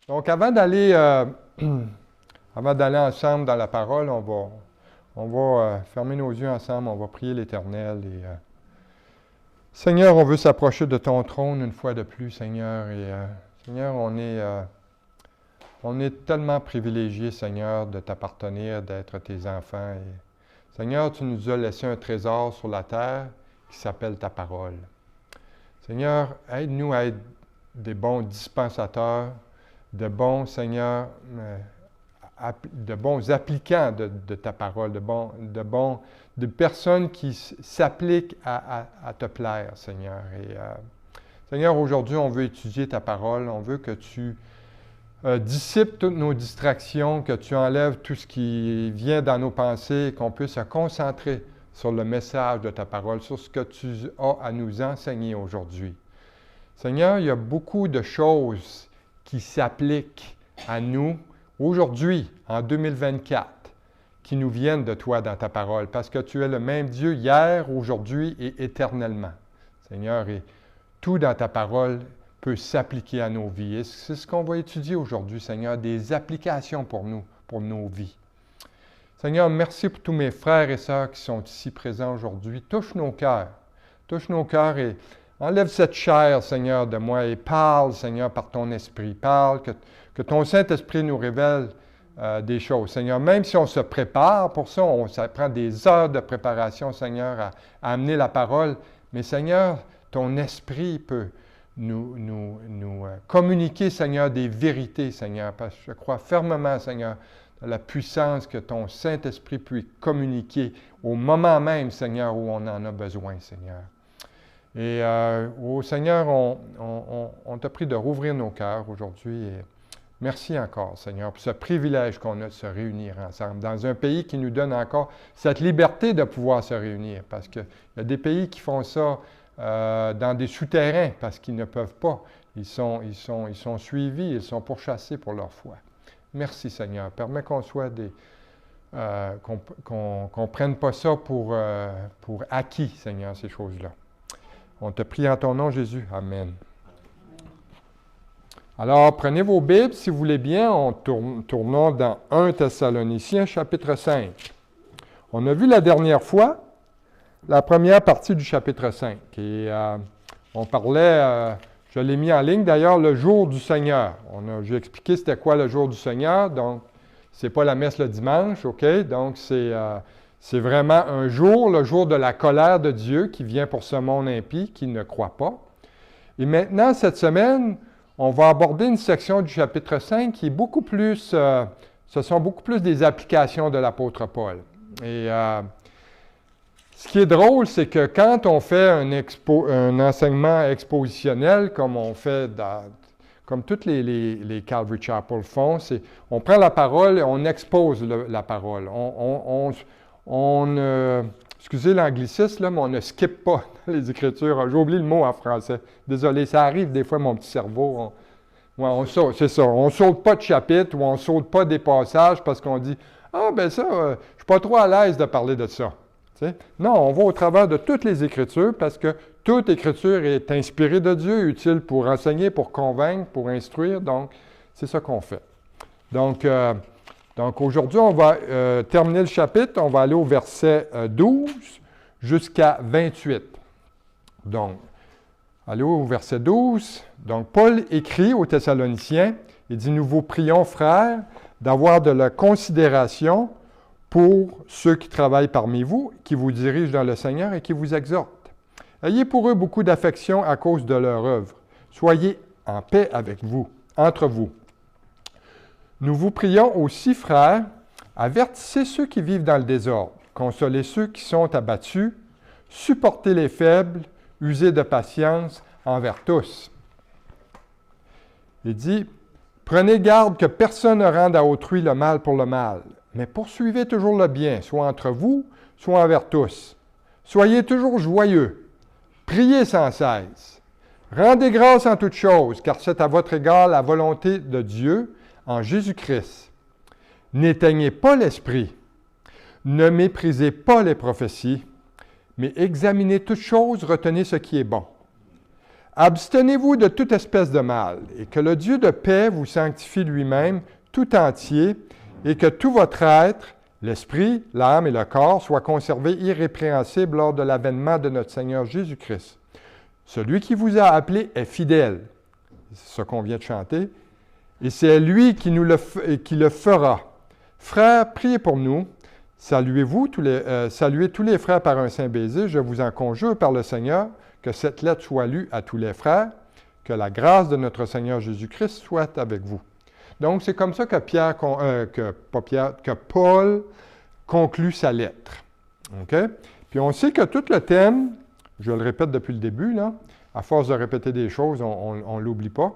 Donc, avant d'aller ensemble dans la parole, on va fermer nos yeux ensemble, on va prier l'Éternel. Seigneur, on veut s'approcher de ton trône une fois de plus, Seigneur. Seigneur, on est tellement privilégiés, Seigneur, de t'appartenir, d'être tes enfants. Seigneur, tu nous as laissé un trésor sur la terre qui s'appelle ta parole. Seigneur, aide-nous à être des bons dispensateurs, de bons, Seigneur, de bons applicants de ta parole, de personnes qui s'appliquent à te plaire, Seigneur. Seigneur, aujourd'hui, on veut étudier ta parole, on veut que tu dissipes toutes nos distractions, que tu enlèves tout ce qui vient dans nos pensées, qu'on puisse se concentrer sur le message de ta parole, sur ce que tu as à nous enseigner aujourd'hui. Seigneur, il y a beaucoup de choses qui s'appliquent à nous aujourd'hui, en 2024, qui nous viennent de toi dans ta parole, parce que tu es le même Dieu hier, aujourd'hui et éternellement. Seigneur, et tout dans ta parole peut s'appliquer à nos vies. Et c'est ce qu'on va étudier aujourd'hui, Seigneur, des applications pour nous, pour nos vies. Seigneur, merci pour tous mes frères et sœurs qui sont ici présents aujourd'hui. Touche nos cœurs et enlève cette chair, Seigneur, de moi et parle, Seigneur, par ton esprit. Parle, que ton Saint-Esprit nous révèle des choses. Seigneur, même si on se prépare pour ça, ça prend des heures de préparation, Seigneur, à amener la parole. Mais Seigneur, ton esprit peut nous communiquer, Seigneur, des vérités, Seigneur. Parce que je crois fermement, Seigneur, dans la puissance que ton Saint-Esprit peut communiquer au moment même, Seigneur, où on en a besoin, Seigneur. Et Seigneur, on t'a prie de rouvrir nos cœurs aujourd'hui. Et merci encore, Seigneur, pour ce privilège qu'on a de se réunir ensemble dans un pays qui nous donne encore cette liberté de pouvoir se réunir. Parce qu'il y a des pays qui font ça dans des souterrains parce qu'ils ne peuvent pas. Ils sont suivis, ils sont pourchassés pour leur foi. Merci, Seigneur. Permets qu'on soit qu'on ne prenne pas ça pour acquis, Seigneur, ces choses-là. On te prie en ton nom, Jésus. Amen. Alors, prenez vos Bibles, si vous voulez bien. Tournons dans 1 Thessaloniciens, chapitre 5. On a vu la dernière fois la première partie du chapitre 5. Et on parlait, je l'ai mis en ligne d'ailleurs, le jour du Seigneur. J'ai expliqué c'était quoi le jour du Seigneur. Donc, c'est pas la messe le dimanche, OK? Donc, c'est vraiment un jour, le jour de la colère de Dieu qui vient pour ce monde impie qui ne croit pas. Et maintenant, cette semaine, on va aborder une section du chapitre 5 qui est beaucoup plus, ce sont beaucoup plus des applications de l'apôtre Paul. Et ce qui est drôle, c'est que quand on fait un enseignement expositionnel, comme on fait comme toutes les Calvary Chapel font, on prend la parole et on expose la parole. Excusez l'anglicisme, là, mais on ne skip pas les Écritures. J'ai oublié le mot en français. Désolé, ça arrive des fois, mon petit cerveau. On saute, c'est ça. On ne saute pas de chapitre ou on ne saute pas des passages parce qu'on dit « Ah, ben ça, je ne suis pas trop à l'aise de parler de ça. » Non, on va au travers de toutes les Écritures parce que toute Écriture est inspirée de Dieu, utile pour enseigner, pour convaincre, pour instruire. Donc, c'est ça qu'on fait. Donc aujourd'hui, on va terminer le chapitre. On va aller au verset 12 jusqu'à 28. Donc, allez au verset 12. Donc, Paul écrit aux Thessaloniciens, il dit « Nous vous prions, frères, d'avoir de la considération pour ceux qui travaillent parmi vous, qui vous dirigent dans le Seigneur et qui vous exhortent. Ayez pour eux beaucoup d'affection à cause de leur œuvre. Soyez en paix avec vous, entre vous. Nous vous prions aussi, frères, avertissez ceux qui vivent dans le désordre, consolez ceux qui sont abattus, supportez les faibles, usez de patience envers tous. » Il dit, « Prenez garde que personne ne rende à autrui le mal pour le mal, mais poursuivez toujours le bien, soit entre vous, soit envers tous. Soyez toujours joyeux, priez sans cesse. Rendez grâce en toutes choses, car c'est à votre égard la volonté de Dieu en Jésus-Christ. N'éteignez pas l'esprit, ne méprisez pas les prophéties, mais examinez toutes choses, retenez ce qui est bon. Abstenez-vous de toute espèce de mal, et que le Dieu de paix vous sanctifie lui-même tout entier, et que tout votre être, l'esprit, l'âme et le corps, soient conservés irrépréhensibles lors de l'avènement de notre Seigneur Jésus-Christ. Celui qui vous a appelé est fidèle, c'est ce qu'on vient de chanter, et c'est lui qui le fera. Frères, priez pour nous. Saluez tous les frères par un saint baiser. Je vous en conjure par le Seigneur, que cette lettre soit lue à tous les frères, que la grâce de notre Seigneur Jésus-Christ soit avec vous. Donc, c'est comme ça que Paul conclut sa lettre. OK? Puis on sait que tout le thème, je le répète depuis le début, là, à force de répéter des choses, on ne l'oublie pas.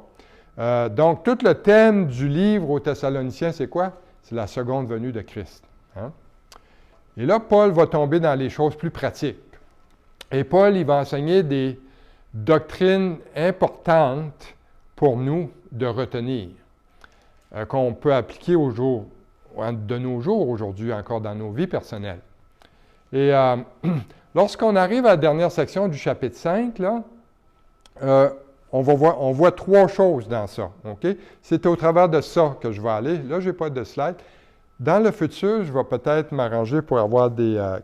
Donc, tout le thème du livre aux Thessaloniciens, c'est quoi? C'est la seconde venue de Christ. Hein? Et là, Paul va tomber dans les choses plus pratiques. Et Paul, il va enseigner des doctrines importantes pour nous de retenir, qu'on peut appliquer de nos jours aujourd'hui, encore dans nos vies personnelles. Et lorsqu'on arrive à la dernière section du chapitre 5, là, on voit trois choses dans ça. Okay? C'est au travers de ça que je vais aller. Là, je n'ai pas de slide. Dans le futur, je vais peut-être m'arranger pour avoir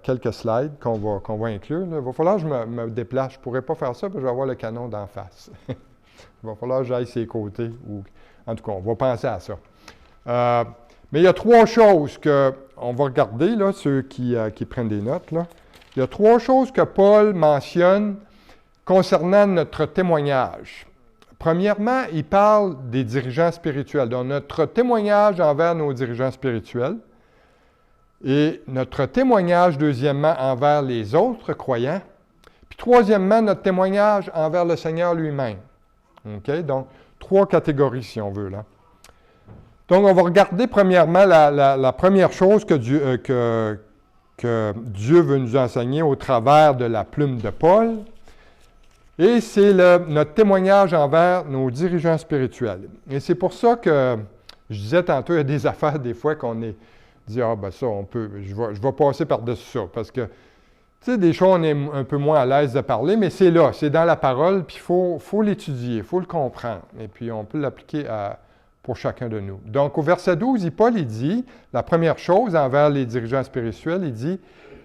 quelques slides qu'on va inclure. Là. Il va falloir que je me déplace. Je ne pourrais pas faire ça parce que je vais avoir le canon d'en face. Il va falloir que j'aille ses côtés. En tout cas, on va penser à ça. Mais il y a trois choses qu'on va regarder, là, ceux qui prennent des notes. Là. Il y a trois choses que Paul mentionne concernant notre témoignage. Premièrement, il parle des dirigeants spirituels. Donc, notre témoignage envers nos dirigeants spirituels et notre témoignage, deuxièmement, envers les autres croyants. Puis, troisièmement, notre témoignage envers le Seigneur lui-même. OK? Donc, trois catégories, si on veut, là. Donc, on va regarder premièrement la première chose que Dieu veut nous enseigner au travers de la plume de Paul. Et c'est notre témoignage envers nos dirigeants spirituels. Et c'est pour ça que, je disais tantôt, il y a des affaires des fois qu'on est dit, ça, je vais passer par-dessus ça. Parce que, tu sais, des choses, on est un peu moins à l'aise de parler, mais c'est là, c'est dans la parole, puis il faut l'étudier, il faut le comprendre. Et puis, on peut l'appliquer pour chacun de nous. Donc, au verset 12, Paul, il dit, la première chose envers les dirigeants spirituels, il dit,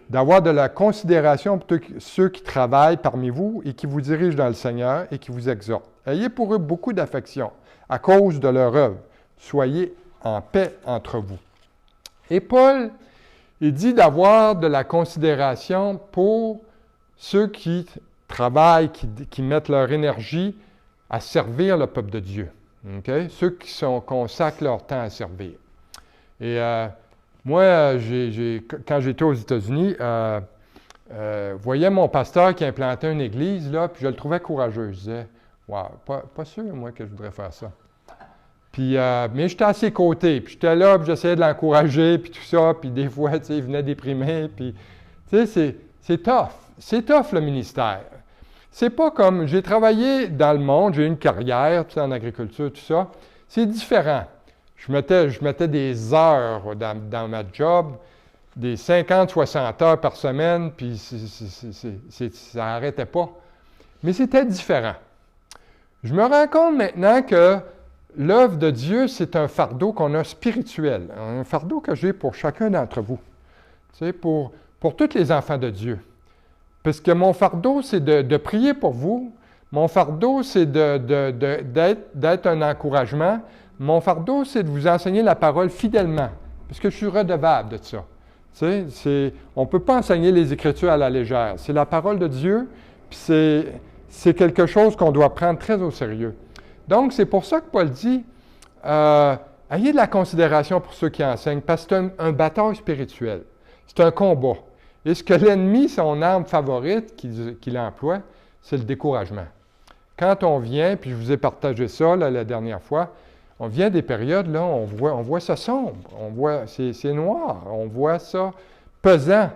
d'avoir de la considération pour ceux qui travaillent parmi vous et qui vous dirigent dans le Seigneur et qui vous exhortent. Ayez pour eux beaucoup d'affection à cause de leur œuvre. Soyez en paix entre vous. Et Paul, il dit d'avoir de la considération pour ceux qui travaillent, qui mettent leur énergie à servir le peuple de Dieu. Okay? Ceux qui consacrent leur temps à servir. Et moi, quand j'étais aux États-Unis, voyais mon pasteur qui implantait une église, là, puis je le trouvais courageux. Je disais, wow, pas sûr, moi, que je voudrais faire ça. Puis, mais j'étais à ses côtés, puis j'étais là, puis j'essayais de l'encourager, puis tout ça, puis des fois, tu sais, il venait déprimer, puis, tu sais, c'est tough. C'est tough, le ministère. C'est pas comme, j'ai travaillé dans le monde, j'ai eu une carrière, tu sais, en agriculture, tout ça. C'est différent. Je mettais des heures dans ma job, des 50-60 heures par semaine, puis ça n'arrêtait pas. Mais c'était différent. Je me rends compte maintenant que l'œuvre de Dieu, c'est un fardeau qu'on a spirituel, un fardeau que j'ai pour chacun d'entre vous, tu sais, pour tous les enfants de Dieu. Parce que mon fardeau, c'est de prier pour vous. Mon fardeau, c'est d'être un encouragement. Mon fardeau, c'est de vous enseigner la parole fidèlement, parce que je suis redevable de ça. Tu sais, on ne peut pas enseigner les Écritures à la légère. C'est la parole de Dieu, puis c'est quelque chose qu'on doit prendre très au sérieux. Donc, c'est pour ça que Paul dit, ayez de la considération pour ceux qui enseignent, parce que c'est un bataille spirituel. C'est un combat. Et ce que l'ennemi, son arme favorite qu'il emploie, c'est le découragement. Quand on vient, puis je vous ai partagé ça là, la dernière fois, on vient des périodes, là, on voit ça sombre, c'est noir, on voit ça pesant,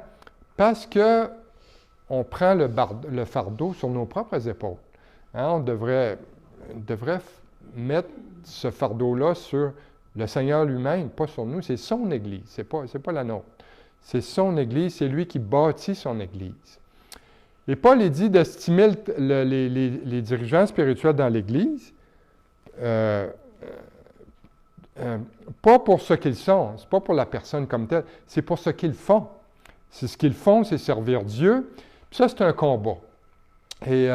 parce qu'on prend le fardeau sur nos propres épaules. Hein, on devrait mettre ce fardeau-là sur le Seigneur lui-même, pas sur nous, c'est son Église, c'est pas la nôtre. C'est son Église, c'est lui qui bâtit son Église. Et Paul, il dit d'estimer les dirigeants spirituels dans l'Église, pas pour ce qu'ils sont, c'est pas pour la personne comme telle, c'est pour ce qu'ils font. C'est ce qu'ils font, c'est servir Dieu. Puis ça, c'est un combat. Et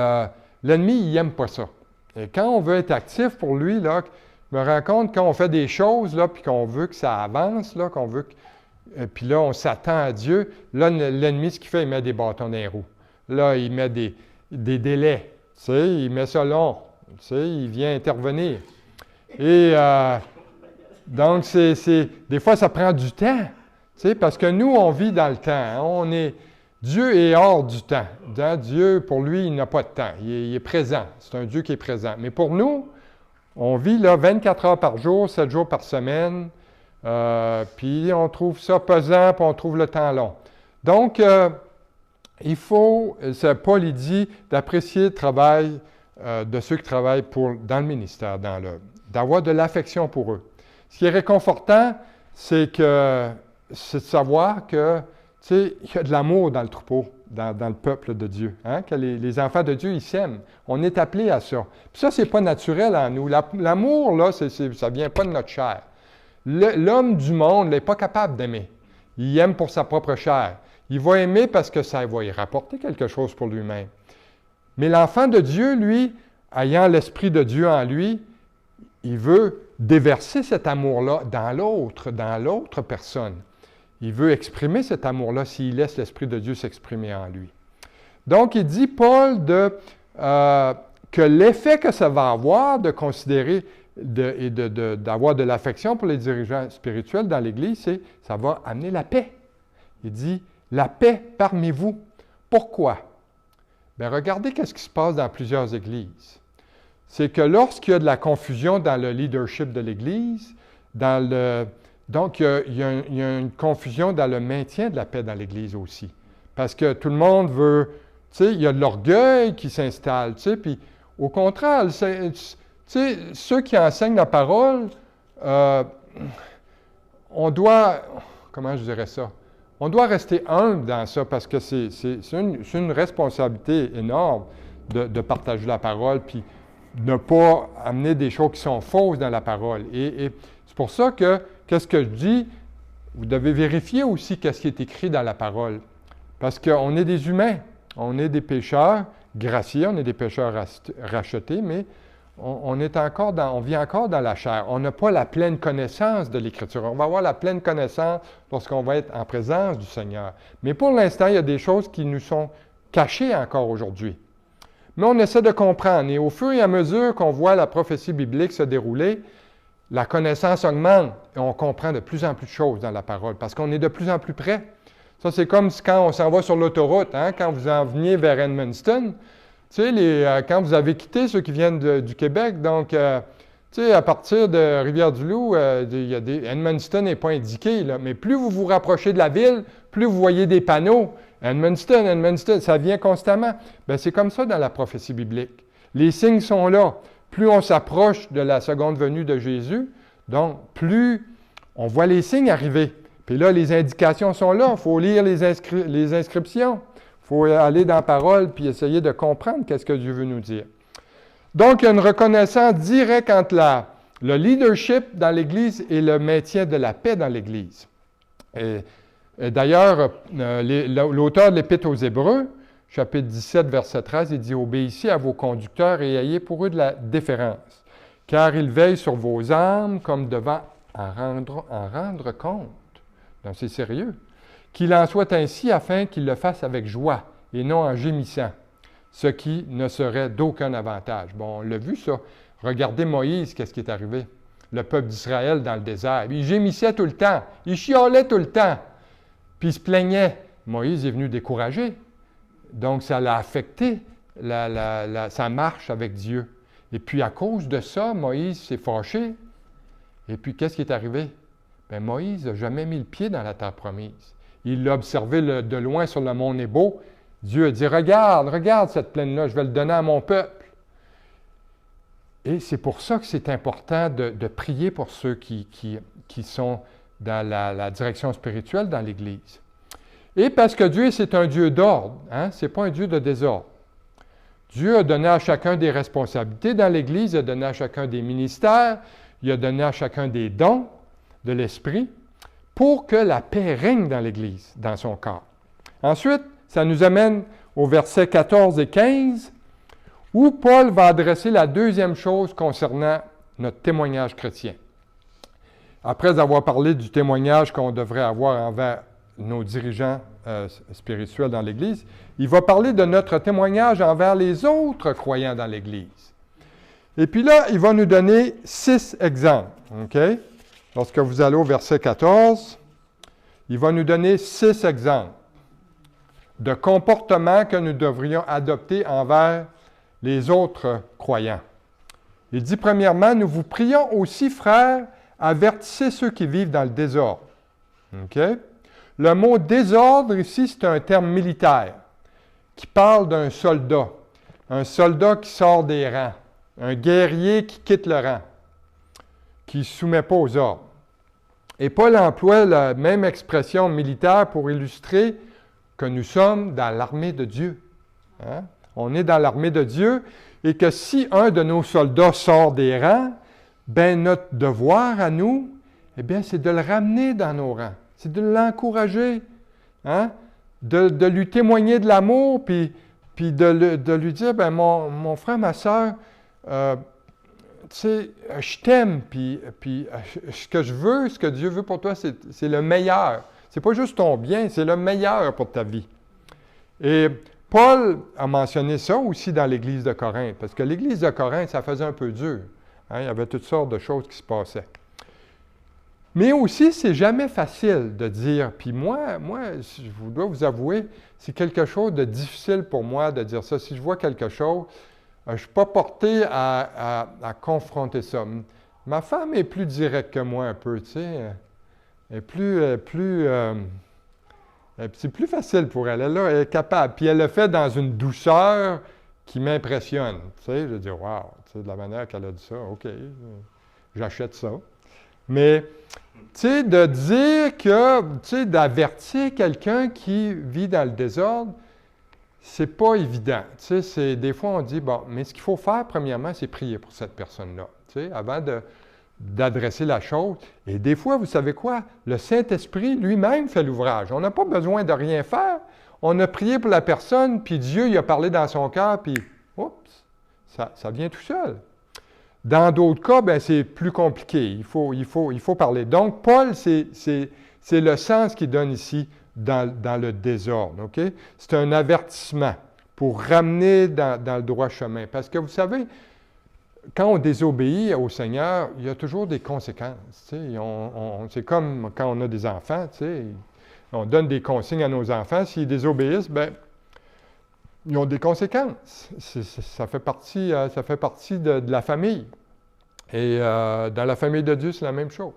l'ennemi, il n'aime pas ça. Et quand on veut être actif pour lui, là, je me rends compte quand on fait des choses, là, puis qu'on veut que ça avance, là, qu'on veut que... puis là, on s'attend à Dieu. Là, l'ennemi, ce qu'il fait, il met des bâtons dans les roues. Là, il met des délais. Tu sais, il met ça long. Tu sais, il vient intervenir. Et donc, des fois, ça prend du temps. Tu sais, parce que nous, on vit dans le temps. Hein, Dieu est hors du temps. Dieu, pour lui, il n'a pas de temps. Il est présent. C'est un Dieu qui est présent. Mais pour nous, on vit là 24 heures par jour, 7 jours par semaine. Puis on trouve ça pesant, puis on trouve le temps long. Donc, il faut, Paul il dit, d'apprécier le travail de ceux qui travaillent dans le ministère, d'avoir de l'affection pour eux. Ce qui est réconfortant, c'est de savoir que, tu sais, il y a de l'amour dans le troupeau, dans le peuple de Dieu. Hein? Que les enfants de Dieu, ils s'aiment. On est appelés à ça. Puis ça, c'est pas naturel en nous. L'amour, là, ça ne vient pas de notre chair. L'homme du monde n'est pas capable d'aimer. Il aime pour sa propre chair. Il va aimer parce que ça va y rapporter quelque chose pour lui-même. Mais l'enfant de Dieu, lui, ayant l'Esprit de Dieu en lui, il veut déverser cet amour-là dans l'autre personne. Il veut exprimer cet amour-là s'il laisse l'Esprit de Dieu s'exprimer en lui. Donc, il dit, Paul, que l'effet que ça va avoir de considérer et d'avoir de l'affection pour les dirigeants spirituels dans l'Église, c'est ça va amener la paix. Il dit, la paix parmi vous. Pourquoi? Bien, regardez ce qui se passe dans plusieurs églises. C'est que lorsqu'il y a de la confusion dans le leadership de l'Église, donc il y a une confusion dans le maintien de la paix dans l'Église aussi. Parce que tout le monde veut, tu sais, il y a de l'orgueil qui s'installe, tu sais, puis au contraire, tu sais, ceux qui enseignent la parole, on doit, comment je dirais ça? On doit rester humble dans ça parce que c'est une responsabilité énorme de partager la parole puis ne pas amener des choses qui sont fausses dans la parole. Et c'est pour ça que, qu'est-ce que je dis? Vous devez vérifier aussi qu'est-ce qui est écrit dans la parole. Parce qu'on est des humains, on est des pécheurs graciés, on est des pécheurs rachetés, mais on vit encore dans la chair. On n'a pas la pleine connaissance de l'Écriture. On va avoir la pleine connaissance lorsqu'on va être en présence du Seigneur. Mais pour l'instant, il y a des choses qui nous sont cachées encore aujourd'hui. Mais on essaie de comprendre. Et au fur et à mesure qu'on voit la prophétie biblique se dérouler, la connaissance augmente et on comprend de plus en plus de choses dans la parole parce qu'on est de plus en plus près. Ça, c'est comme quand on s'en va sur l'autoroute, hein, quand vous en veniez vers Edmundston. Tu sais, quand vous avez quitté ceux qui viennent du Québec, donc, tu sais, à partir de Rivière-du-Loup, Edmundston n'est pas indiqué, là, mais plus vous vous rapprochez de la ville, plus vous voyez des panneaux. Edmundston, ça vient constamment. Bien, c'est comme ça dans la prophétie biblique. Les signes sont là. Plus on s'approche de la seconde venue de Jésus, donc plus on voit les signes arriver. Puis là, les indications sont là. Il faut lire les inscriptions. Il faut aller dans la parole puis essayer de comprendre qu'est-ce que Dieu veut nous dire. Donc, il y a une reconnaissance directe entre le leadership dans l'Église et le maintien de la paix dans l'Église. Et d'ailleurs, l'auteur de l'Épître aux Hébreux, chapitre 17, verset 13, il dit « Obéissez à vos conducteurs et ayez pour eux de la déférence, car ils veillent sur vos âmes comme devant en rendre compte. » Donc, c'est sérieux. « Qu'il en soit ainsi afin qu'ils le fassent avec joie et non en gémissant, ce qui ne serait d'aucun avantage. » Bon, on l'a vu ça. Regardez Moïse, qu'est-ce qui est arrivé? Le peuple d'Israël dans le désert. Il gémissait tout le temps. Il chialait tout le temps. Puis il se plaignait. Moïse est venu décourager. Donc, ça l'a affecté, sa marche avec Dieu. Et puis, à cause de ça, Moïse s'est fâché. Et puis, qu'est-ce qui est arrivé? Bien, Moïse n'a jamais mis le pied dans la terre promise. Il l'a observé de loin sur le mont Nébo. Dieu a dit, regarde cette plaine-là, je vais le donner à mon peuple. Et c'est pour ça que c'est important de prier pour ceux qui sont dans la direction spirituelle dans l'Église. Et parce que Dieu, c'est un Dieu d'ordre, hein? Ce n'est pas un Dieu de désordre. Dieu a donné à chacun des responsabilités dans l'Église, il a donné à chacun des ministères, il a donné à chacun des dons de l'Esprit pour que la paix règne dans l'Église, dans son corps. Ensuite, ça nous amène au verset 14 et 15, où Paul va adresser la deuxième chose concernant notre témoignage chrétien. Après avoir parlé du témoignage qu'on devrait avoir envers nos dirigeants spirituels dans l'Église, il va parler de notre témoignage envers les autres croyants dans l'Église. Et puis là, il va nous donner 6 exemples. Okay? Lorsque vous allez au verset 14, il va nous donner 6 exemples de comportements que nous devrions adopter envers les autres croyants. Il dit premièrement, nous vous prions aussi, frères, avertissez ceux qui vivent dans le désordre. Okay? Le mot désordre ici, c'est un terme militaire qui parle d'un soldat qui sort des rangs, un guerrier qui quitte le rang, qui ne se soumet pas aux ordres. Et Paul emploie la même expression militaire pour illustrer que nous sommes dans l'armée de Dieu. Hein? On est dans l'armée de Dieu et que si un de nos soldats sort des rangs, bien notre devoir à nous, eh bien, c'est de le ramener dans nos rangs. C'est de l'encourager, hein? de lui témoigner de l'amour, puis de lui dire, bien, mon frère, ma soeur, tu sais, je t'aime, puis ce que je veux, ce que Dieu veut pour toi, c'est le meilleur. C'est pas juste ton bien, c'est le meilleur pour ta vie. Et Paul a mentionné ça aussi dans l'Église de Corinthe, parce que l'Église de Corinthe, ça faisait un peu dur. Hein? Il y avait toutes sortes de choses qui se passaient. Mais aussi, c'est jamais facile de dire, puis moi, je dois vous avouer, c'est quelque chose de difficile pour moi de dire ça. Si je vois quelque chose, je ne suis pas porté à confronter ça. Ma femme est plus directe que moi un peu, tu sais. C'est plus facile pour elle. Elle est capable. Puis elle le fait dans une douceur qui m'impressionne. Tu sais, je dis, wow, tu sais, de la manière qu'elle a dit ça, OK, j'achète ça. Mais, tu sais, de dire que, tu sais, d'avertir quelqu'un qui vit dans le désordre, c'est pas évident. Tu sais, des fois, on dit, bon, mais ce qu'il faut faire, premièrement, c'est prier pour cette personne-là, tu sais, avant d'adresser la chose. Et des fois, vous savez quoi? Le Saint-Esprit lui-même fait l'ouvrage. On n'a pas besoin de rien faire. On a prié pour la personne, puis Dieu, il a parlé dans son cœur, puis, oups, ça vient tout seul. Dans d'autres cas, bien, c'est plus compliqué. Il faut parler. Donc, Paul, c'est le sens qu'il donne ici dans le désordre. Okay? C'est un avertissement pour ramener dans le droit chemin. Parce que vous savez, quand on désobéit au Seigneur, il y a toujours des conséquences. Tu sais. C'est comme quand on a des enfants. Tu sais. On donne des consignes à nos enfants. S'ils désobéissent, bien, ils ont des conséquences. Ça fait partie de la famille. Et dans la famille de Dieu, c'est la même chose.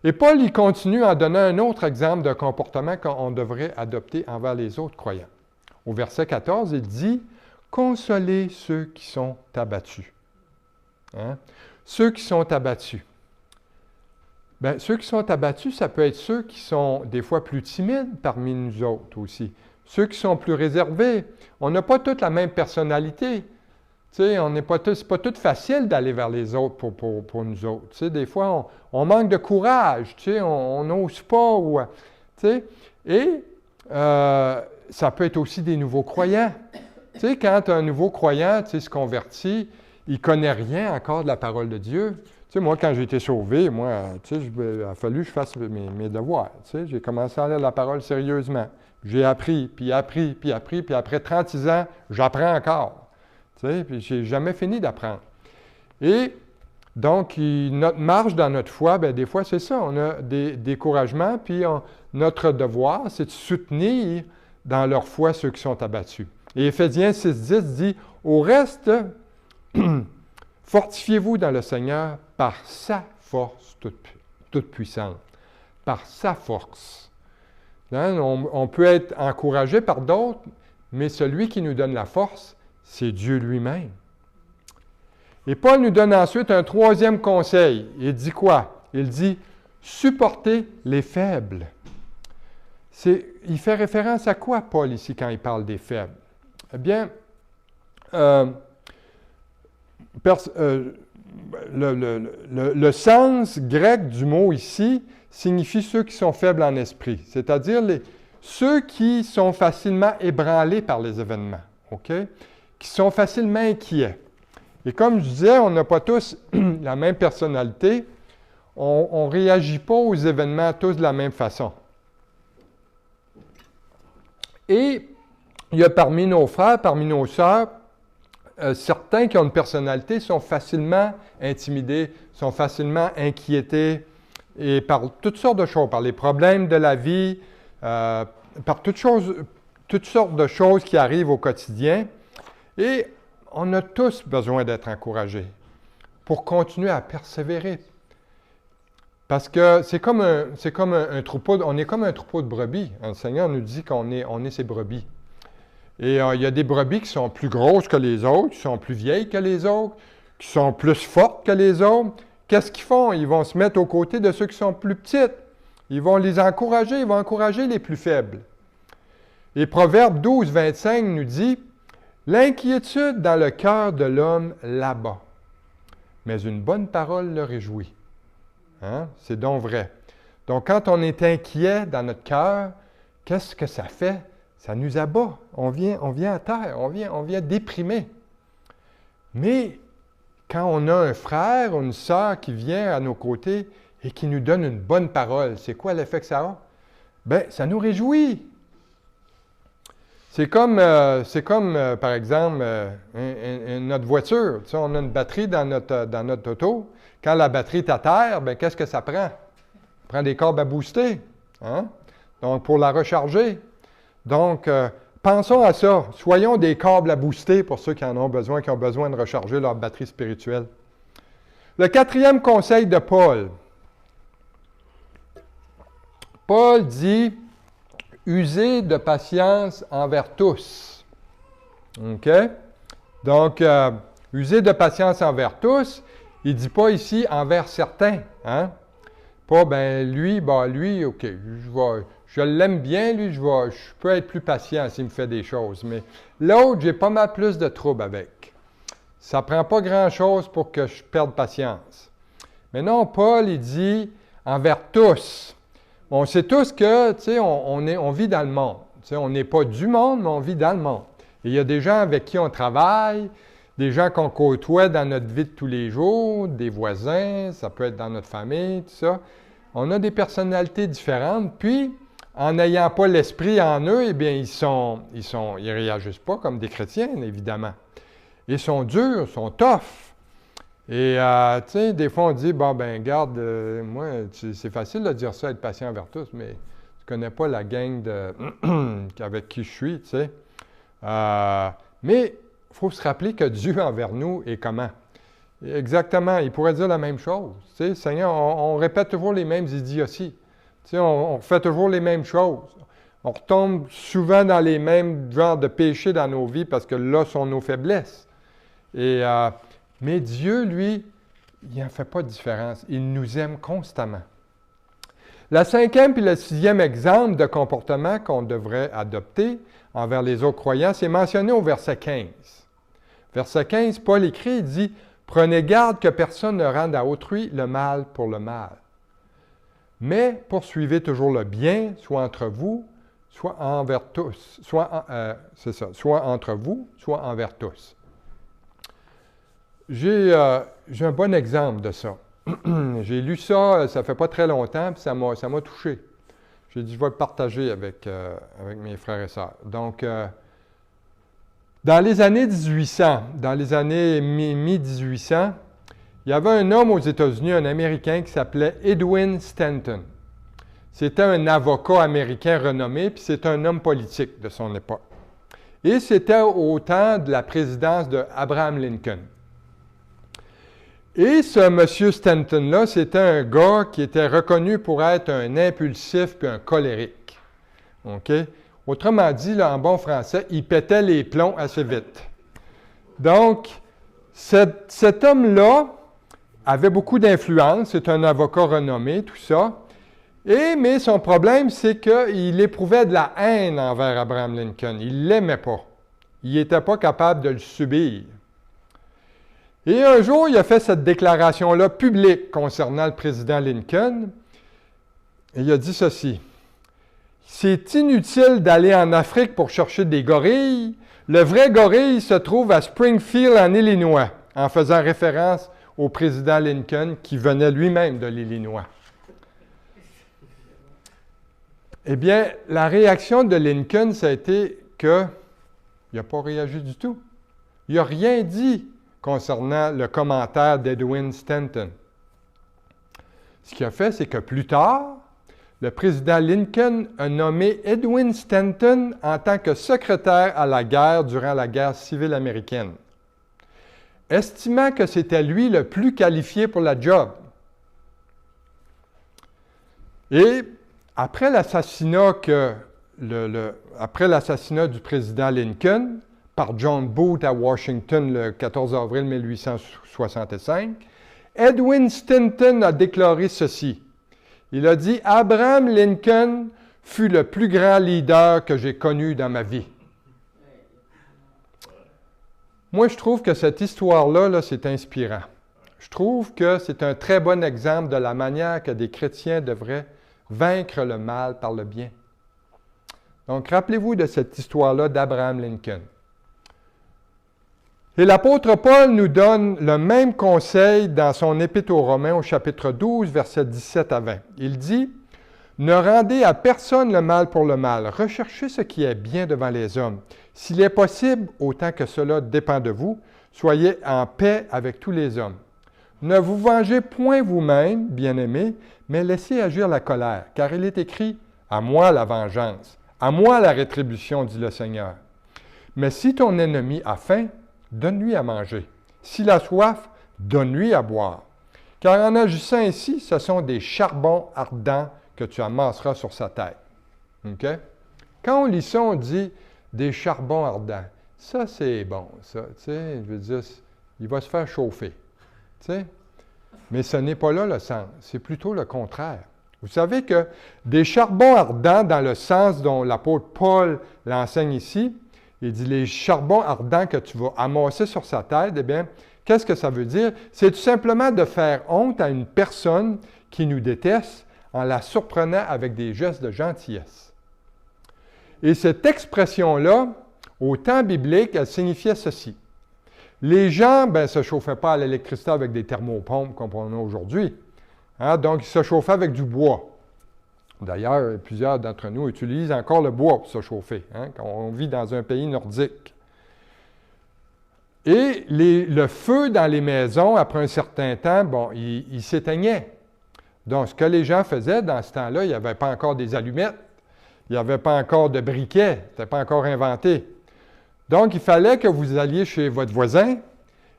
Et Paul, il continue en donnant un autre exemple de comportement qu'on devrait adopter envers les autres croyants. Au verset 14, il dit « Consolez ceux qui sont abattus. » Hein? Ceux qui sont abattus. Bien, ceux qui sont abattus, ça peut être ceux qui sont des fois plus timides parmi nous autres aussi. Ceux qui sont plus réservés. On n'a pas toute la même personnalité. Tu sais, c'est pas tout facile d'aller vers les autres pour nous autres. Tu sais, des fois, on manque de courage. Tu sais, on n'ose pas. Tu sais, et ça peut être aussi des nouveaux croyants. Tu sais, quand un nouveau croyant se convertit, il ne connaît rien encore de la parole de Dieu. Tu sais, moi, quand j'ai été sauvé, tu sais, il a fallu que je fasse mes devoirs. Tu sais, j'ai commencé à lire la parole sérieusement. J'ai appris, puis après 36 ans, j'apprends encore. Tu sais, puis je n'ai jamais fini d'apprendre. Et donc, notre marche dans notre foi, bien, des fois, c'est ça. On a des découragements, puis notre devoir, c'est de soutenir dans leur foi ceux qui sont abattus. Et Éphésiens 6,10 dit « Au reste, fortifiez-vous dans le Seigneur par sa force toute puissante. » Par sa force. Hein? On peut être encouragé par d'autres, mais celui qui nous donne la force, c'est Dieu lui-même. Et Paul nous donne ensuite un troisième conseil. Il dit quoi? Il dit « Supportez les faibles. » il fait référence à quoi, Paul, ici, quand il parle des faibles? Eh bien, le sens grec du mot ici signifie ceux qui sont faibles en esprit, c'est-à-dire ceux qui sont facilement ébranlés par les événements, OK? Qui sont facilement inquiets. Et comme je disais, on n'a pas tous la même personnalité, on ne réagit pas aux événements tous de la même façon. Et il y a parmi nos frères, parmi nos sœurs, certains qui ont une personnalité sont facilement intimidés, sont facilement inquiétés, et par toutes sortes de choses, par les problèmes de la vie, par toutes sortes de choses qui arrivent au quotidien. Et on a tous besoin d'être encouragés pour continuer à persévérer. Parce que c'est comme un troupeau, on est comme un troupeau de brebis. Le Seigneur nous dit qu'on est ses brebis. Et il y a des brebis qui sont plus grosses que les autres, qui sont plus vieilles que les autres, qui sont plus fortes que les autres. Qu'est-ce qu'ils font? Ils vont se mettre aux côtés de ceux qui sont plus petites. Ils vont les encourager, ils vont encourager les plus faibles. Et Proverbe 12, 25 nous dit « L'inquiétude dans le cœur de l'homme l'abat, mais une bonne parole le réjouit. » Hein? C'est donc vrai. Donc, quand on est inquiet dans notre cœur, qu'est-ce que ça fait? Ça nous abat. On vient à terre, on vient déprimé. Mais quand on a un frère ou une sœur qui vient à nos côtés et qui nous donne une bonne parole, c'est quoi l'effet que ça a? Bien, ça nous réjouit. C'est comme par exemple, notre voiture. Tu sais, on a une batterie dans notre auto. Quand la batterie est à terre, bien, qu'est-ce que ça prend? Ça prend des câbles à booster. Hein? Donc, pour la recharger. Donc, pensons à ça. Soyons des câbles à booster pour ceux qui en ont besoin, qui ont besoin de recharger leur batterie spirituelle. Le quatrième conseil de Paul. Paul dit « Usez de patience envers tous. » OK? Donc, usez de patience envers tous. Il ne dit pas ici « envers certains. » Hein? Pas, ben lui, OK, je l'aime bien, lui, je peux être plus patient s'il me fait des choses. Mais l'autre, j'ai pas mal plus de troubles avec. Ça ne prend pas grand-chose pour que je perde patience. Mais non, Paul, il dit envers tous. On sait tous que, tu sais, on vit dans le monde. Tu sais, on n'est pas du monde, mais on vit dans le monde. Et il y a des gens avec qui on travaille, des gens qu'on côtoie dans notre vie de tous les jours, des voisins, ça peut être dans notre famille, tout ça. On a des personnalités différentes, puis en n'ayant pas l'esprit en eux, eh bien, ils réagissent pas comme des chrétiens, évidemment. Ils sont durs, ils sont tough. Et, tu sais, des fois, on dit, bon, ben, garde, moi, c'est facile de dire ça, être patient envers tous, mais tu connais pas la gang avec qui je suis, tu sais. Mais il faut se rappeler que Dieu envers nous est comment? Exactement, il pourrait dire la même chose. Tu sais, Seigneur, on répète toujours les mêmes idioties. Tu sais, on fait toujours les mêmes choses. On retombe souvent dans les mêmes genres de péchés dans nos vies parce que là sont nos faiblesses. Mais Dieu, lui, il n'en fait pas de différence. Il nous aime constamment. Le cinquième puis le sixième exemple de comportement qu'on devrait adopter envers les autres croyants, c'est mentionné au verset 15. Verset 15, Paul écrit, il dit « Prenez garde que personne ne rende à autrui le mal pour le mal. Mais poursuivez toujours le bien, soit entre vous, soit envers tous. » soit entre vous, soit envers tous. J'ai un bon exemple de ça. J'ai lu ça, ça fait pas très longtemps, puis ça m'a touché. J'ai dit, je vais le partager avec mes frères et sœurs. Donc, dans les années 1800, dans les années mi-1800, il y avait un homme aux États-Unis, un Américain, qui s'appelait Edwin Stanton. C'était un avocat américain renommé, puis c'était un homme politique de son époque. Et c'était au temps de la présidence d'Abraham Lincoln. Et ce M. Stanton-là, c'était un gars qui était reconnu pour être un impulsif puis un colérique. OK? Autrement dit, là, en bon français, il pétait les plombs assez vite. Donc, cet homme-là avait beaucoup d'influence, c'est un avocat renommé, tout ça. Mais son problème, c'est qu'il éprouvait de la haine envers Abraham Lincoln. Il ne l'aimait pas. Il n'était pas capable de le subir. Et un jour, il a fait cette déclaration-là publique concernant le président Lincoln. Et il a dit ceci. « C'est inutile d'aller en Afrique pour chercher des gorilles. Le vrai gorille se trouve à Springfield, en Illinois, en faisant référence au président Lincoln qui venait lui-même de l'Illinois. Eh bien, la réaction de Lincoln, ça a été qu'il n'a pas réagi du tout. Il n'a rien dit concernant le commentaire d'Edwin Stanton. Ce qu'il a fait, c'est que plus tard, le président Lincoln a nommé Edwin Stanton en tant que secrétaire à la guerre durant la guerre civile américaine, estimant que c'était lui le plus qualifié pour la job. Et après l'assassinat du président Lincoln par John Booth à Washington le 14 avril 1865, Edwin Stanton a déclaré ceci. Il a dit « Abraham Lincoln fut le plus grand leader que j'ai connu dans ma vie. » Moi, je trouve que cette histoire-là, c'est inspirant. Je trouve que c'est un très bon exemple de la manière que des chrétiens devraient vaincre le mal par le bien. Donc, rappelez-vous de cette histoire-là d'Abraham Lincoln. Et l'apôtre Paul nous donne le même conseil dans son Épître aux Romains au chapitre 12, versets 17 à 20. Il dit « Ne rendez à personne le mal pour le mal. Recherchez ce qui est bien devant les hommes. S'il est possible, autant que cela dépend de vous, soyez en paix avec tous les hommes. Ne vous vengez point vous-même, bien-aimés, mais laissez agir la colère, car il est écrit « À moi la vengeance, à moi la rétribution, dit le Seigneur. Mais si ton ennemi a faim, donne-lui à manger. S'il a soif, donne-lui à boire. Car en agissant ainsi, ce sont des charbons ardents que tu amasseras sur sa tête. » Okay? Quand on lit ça, on dit des charbons ardents. Ça, c'est bon, ça. Tu sais, je veux dire, il va se faire chauffer. Tu sais? Mais ce n'est pas là le sens. C'est plutôt le contraire. Vous savez que des charbons ardents, dans le sens dont l'apôtre Paul l'enseigne ici, il dit les charbons ardents que tu vas amasser sur sa tête, eh bien, qu'est-ce que ça veut dire? C'est tout simplement de faire honte à une personne qui nous déteste en la surprenant avec des gestes de gentillesse. Et cette expression-là, au temps biblique, elle signifiait ceci. Les gens ne se chauffaient pas à l'électricité avec des thermopompes comme on a aujourd'hui. Hein? Donc, ils se chauffaient avec du bois. D'ailleurs, plusieurs d'entre nous utilisent encore le bois pour se chauffer, hein, quand on vit dans un pays nordique. Et le feu dans les maisons, après un certain temps, bon, il s'éteignait. Donc, ce que les gens faisaient dans ce temps-là, il n'y avait pas encore des allumettes, il n'y avait pas encore de briquets, ce n'était pas encore inventé. Donc, il fallait que vous alliez chez votre voisin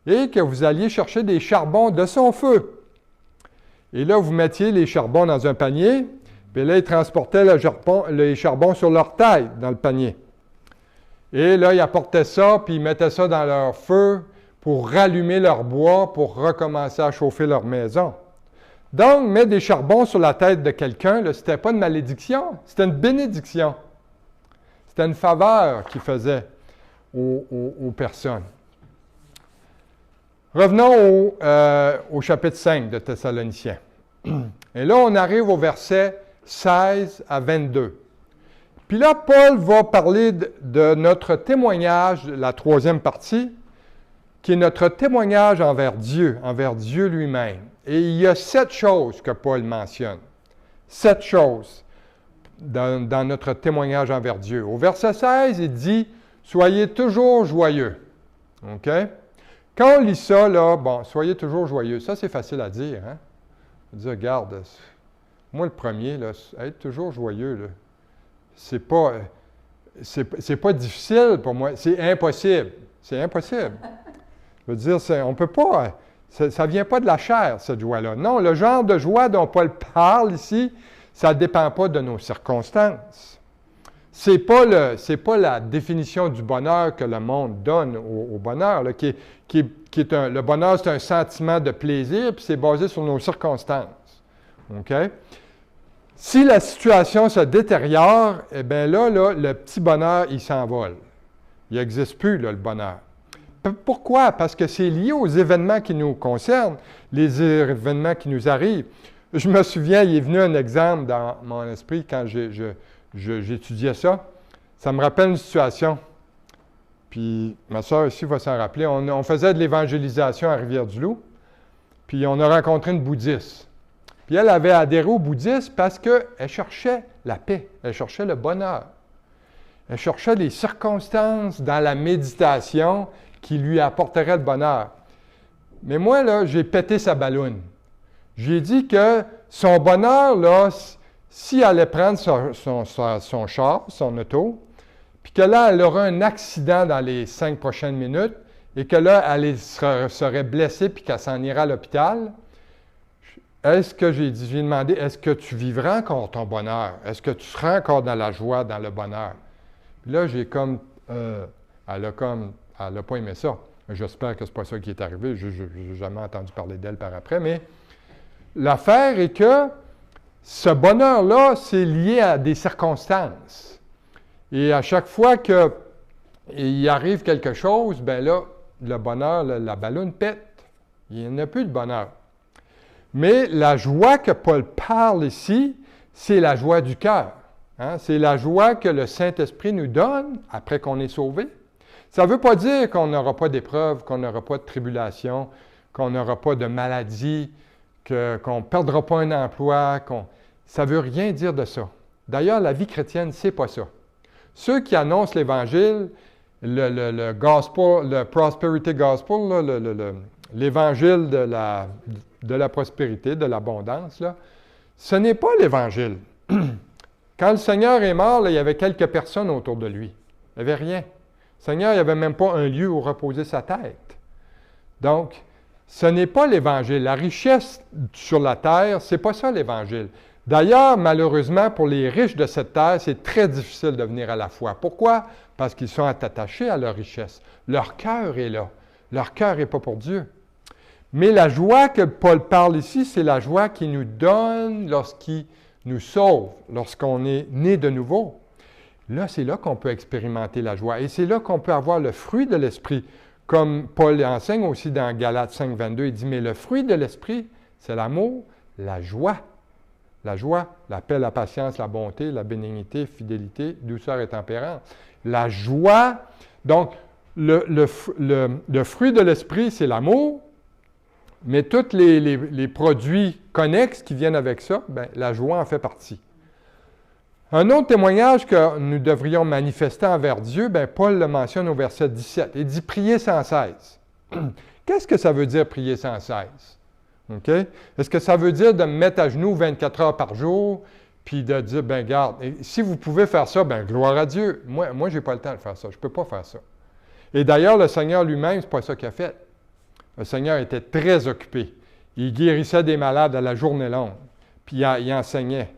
et que vous alliez chercher des charbons de son feu. Et là, vous mettiez les charbons dans un panier. Puis là, ils transportaient les charbons sur leur taille dans le panier. Et là, ils apportaient ça, puis ils mettaient ça dans leur feu pour rallumer leur bois, pour recommencer à chauffer leur maison. Donc, mettre des charbons sur la tête de quelqu'un, ce n'était pas une malédiction, c'était une bénédiction. C'était une faveur qu'ils faisaient aux personnes. Revenons au chapitre 5 de Thessaloniciens. Et là, on arrive au verset 16 à 22. Puis là, Paul va parler de notre témoignage, la troisième partie, qui est notre témoignage envers Dieu lui-même. Et il y a 7 choses que Paul mentionne. 7 choses dans notre témoignage envers Dieu. Au verset 16, il dit « Soyez toujours joyeux. » OK? Quand on lit ça, là, bon, « Soyez toujours joyeux », ça c'est facile à dire, hein? Dire, regarde, moi le premier, là, être toujours joyeux, là, c'est pas difficile pour moi, c'est impossible. C'est impossible. Je veux dire, on ne peut pas, ça ne vient pas de la chair, cette joie-là. Non, le genre de joie dont Paul parle ici, ça ne dépend pas de nos circonstances. Ce n'est pas la définition du bonheur que le monde donne au bonheur, là, le bonheur, c'est un sentiment de plaisir, puis c'est basé sur nos circonstances. OK? Si la situation se détériore, eh bien là, le petit bonheur, il s'envole. Il n'existe plus, là, le bonheur. Pourquoi? Parce que c'est lié aux événements qui nous concernent, les événements qui nous arrivent. Je me souviens, il est venu un exemple dans mon esprit quand j'étudiais ça. Ça me rappelle une situation. Puis ma soeur ici va s'en rappeler. On faisait de l'évangélisation à Rivière-du-Loup. Puis on a rencontré une bouddhiste. Puis elle avait adhéré au bouddhisme parce qu'elle cherchait la paix, elle cherchait le bonheur. Elle cherchait les circonstances dans la méditation qui lui apporteraient le bonheur. Mais moi, là, j'ai pété sa balloune. J'ai dit que son bonheur, là, si elle allait prendre son char, son auto, puis que là, elle aurait un accident dans les 5 prochaines minutes, et que là, elle serait blessée puis qu'elle s'en irait à l'hôpital, est-ce que j'ai demandé, est-ce que tu vivras encore ton bonheur? Est-ce que tu seras encore dans la joie, dans le bonheur? Puis là, j'ai comme, elle n'a pas aimé ça. J'espère que ce n'est pas ça qui est arrivé. Je n'ai jamais entendu parler d'elle par après. Mais l'affaire est que ce bonheur-là, c'est lié à des circonstances. Et à chaque fois qu'il arrive quelque chose, bien là, le bonheur, la balloune pète. Il n'y en a plus de bonheur. Mais la joie que Paul parle ici, c'est la joie du cœur. Hein? C'est la joie que le Saint-Esprit nous donne après qu'on est sauvé. Ça ne veut pas dire qu'on n'aura pas d'épreuves, qu'on n'aura pas de tribulation, qu'on n'aura pas de maladie, qu'on ne perdra pas un emploi. Ça ne veut rien dire de ça. D'ailleurs, la vie chrétienne, ce n'est pas ça. Ceux qui annoncent l'Évangile, le gospel, le prosperity gospel, l'Évangile de la prospérité, de l'abondance, là, ce n'est pas l'Évangile. Quand le Seigneur est mort, là, il y avait quelques personnes autour de lui. Il n'y avait rien. Le Seigneur, il n'y avait même pas un lieu où reposer sa tête. Donc, ce n'est pas l'Évangile. La richesse sur la terre, ce n'est pas ça l'Évangile. D'ailleurs, malheureusement, pour les riches de cette terre, c'est très difficile de venir à la foi. Pourquoi? Parce qu'ils sont attachés à leur richesse. Leur cœur est là. Leur cœur n'est pas pour Dieu. Mais la joie que Paul parle ici, c'est la joie qu'il nous donne lorsqu'il nous sauve, lorsqu'on est né de nouveau. Là, c'est là qu'on peut expérimenter la joie. Et c'est là qu'on peut avoir le fruit de l'Esprit. Comme Paul enseigne aussi dans Galates 5, 22, il dit, mais le fruit de l'Esprit, c'est l'amour, la joie. La joie, la paix, la patience, la bonté, la bénignité, fidélité, douceur et tempérance. La joie, donc le fruit de l'Esprit, c'est l'amour, mais tous les produits connexes qui viennent avec ça, bien, la joie en fait partie. Un autre témoignage que nous devrions manifester envers Dieu, bien, Paul le mentionne au verset 17. Il dit « prier sans cesse ». Qu'est-ce que ça veut dire « prier sans cesse » ? Okay? Est-ce que ça veut dire de me mettre à genoux 24 heures par jour, puis de dire « bien, garde, si vous pouvez faire ça, bien, gloire à Dieu. Moi je n'ai pas le temps de faire ça. Je ne peux pas faire ça. » Et d'ailleurs, le Seigneur lui-même, ce n'est pas ça qu'il a fait. Le Seigneur était très occupé. Il guérissait des malades à la journée longue, puis il enseignait.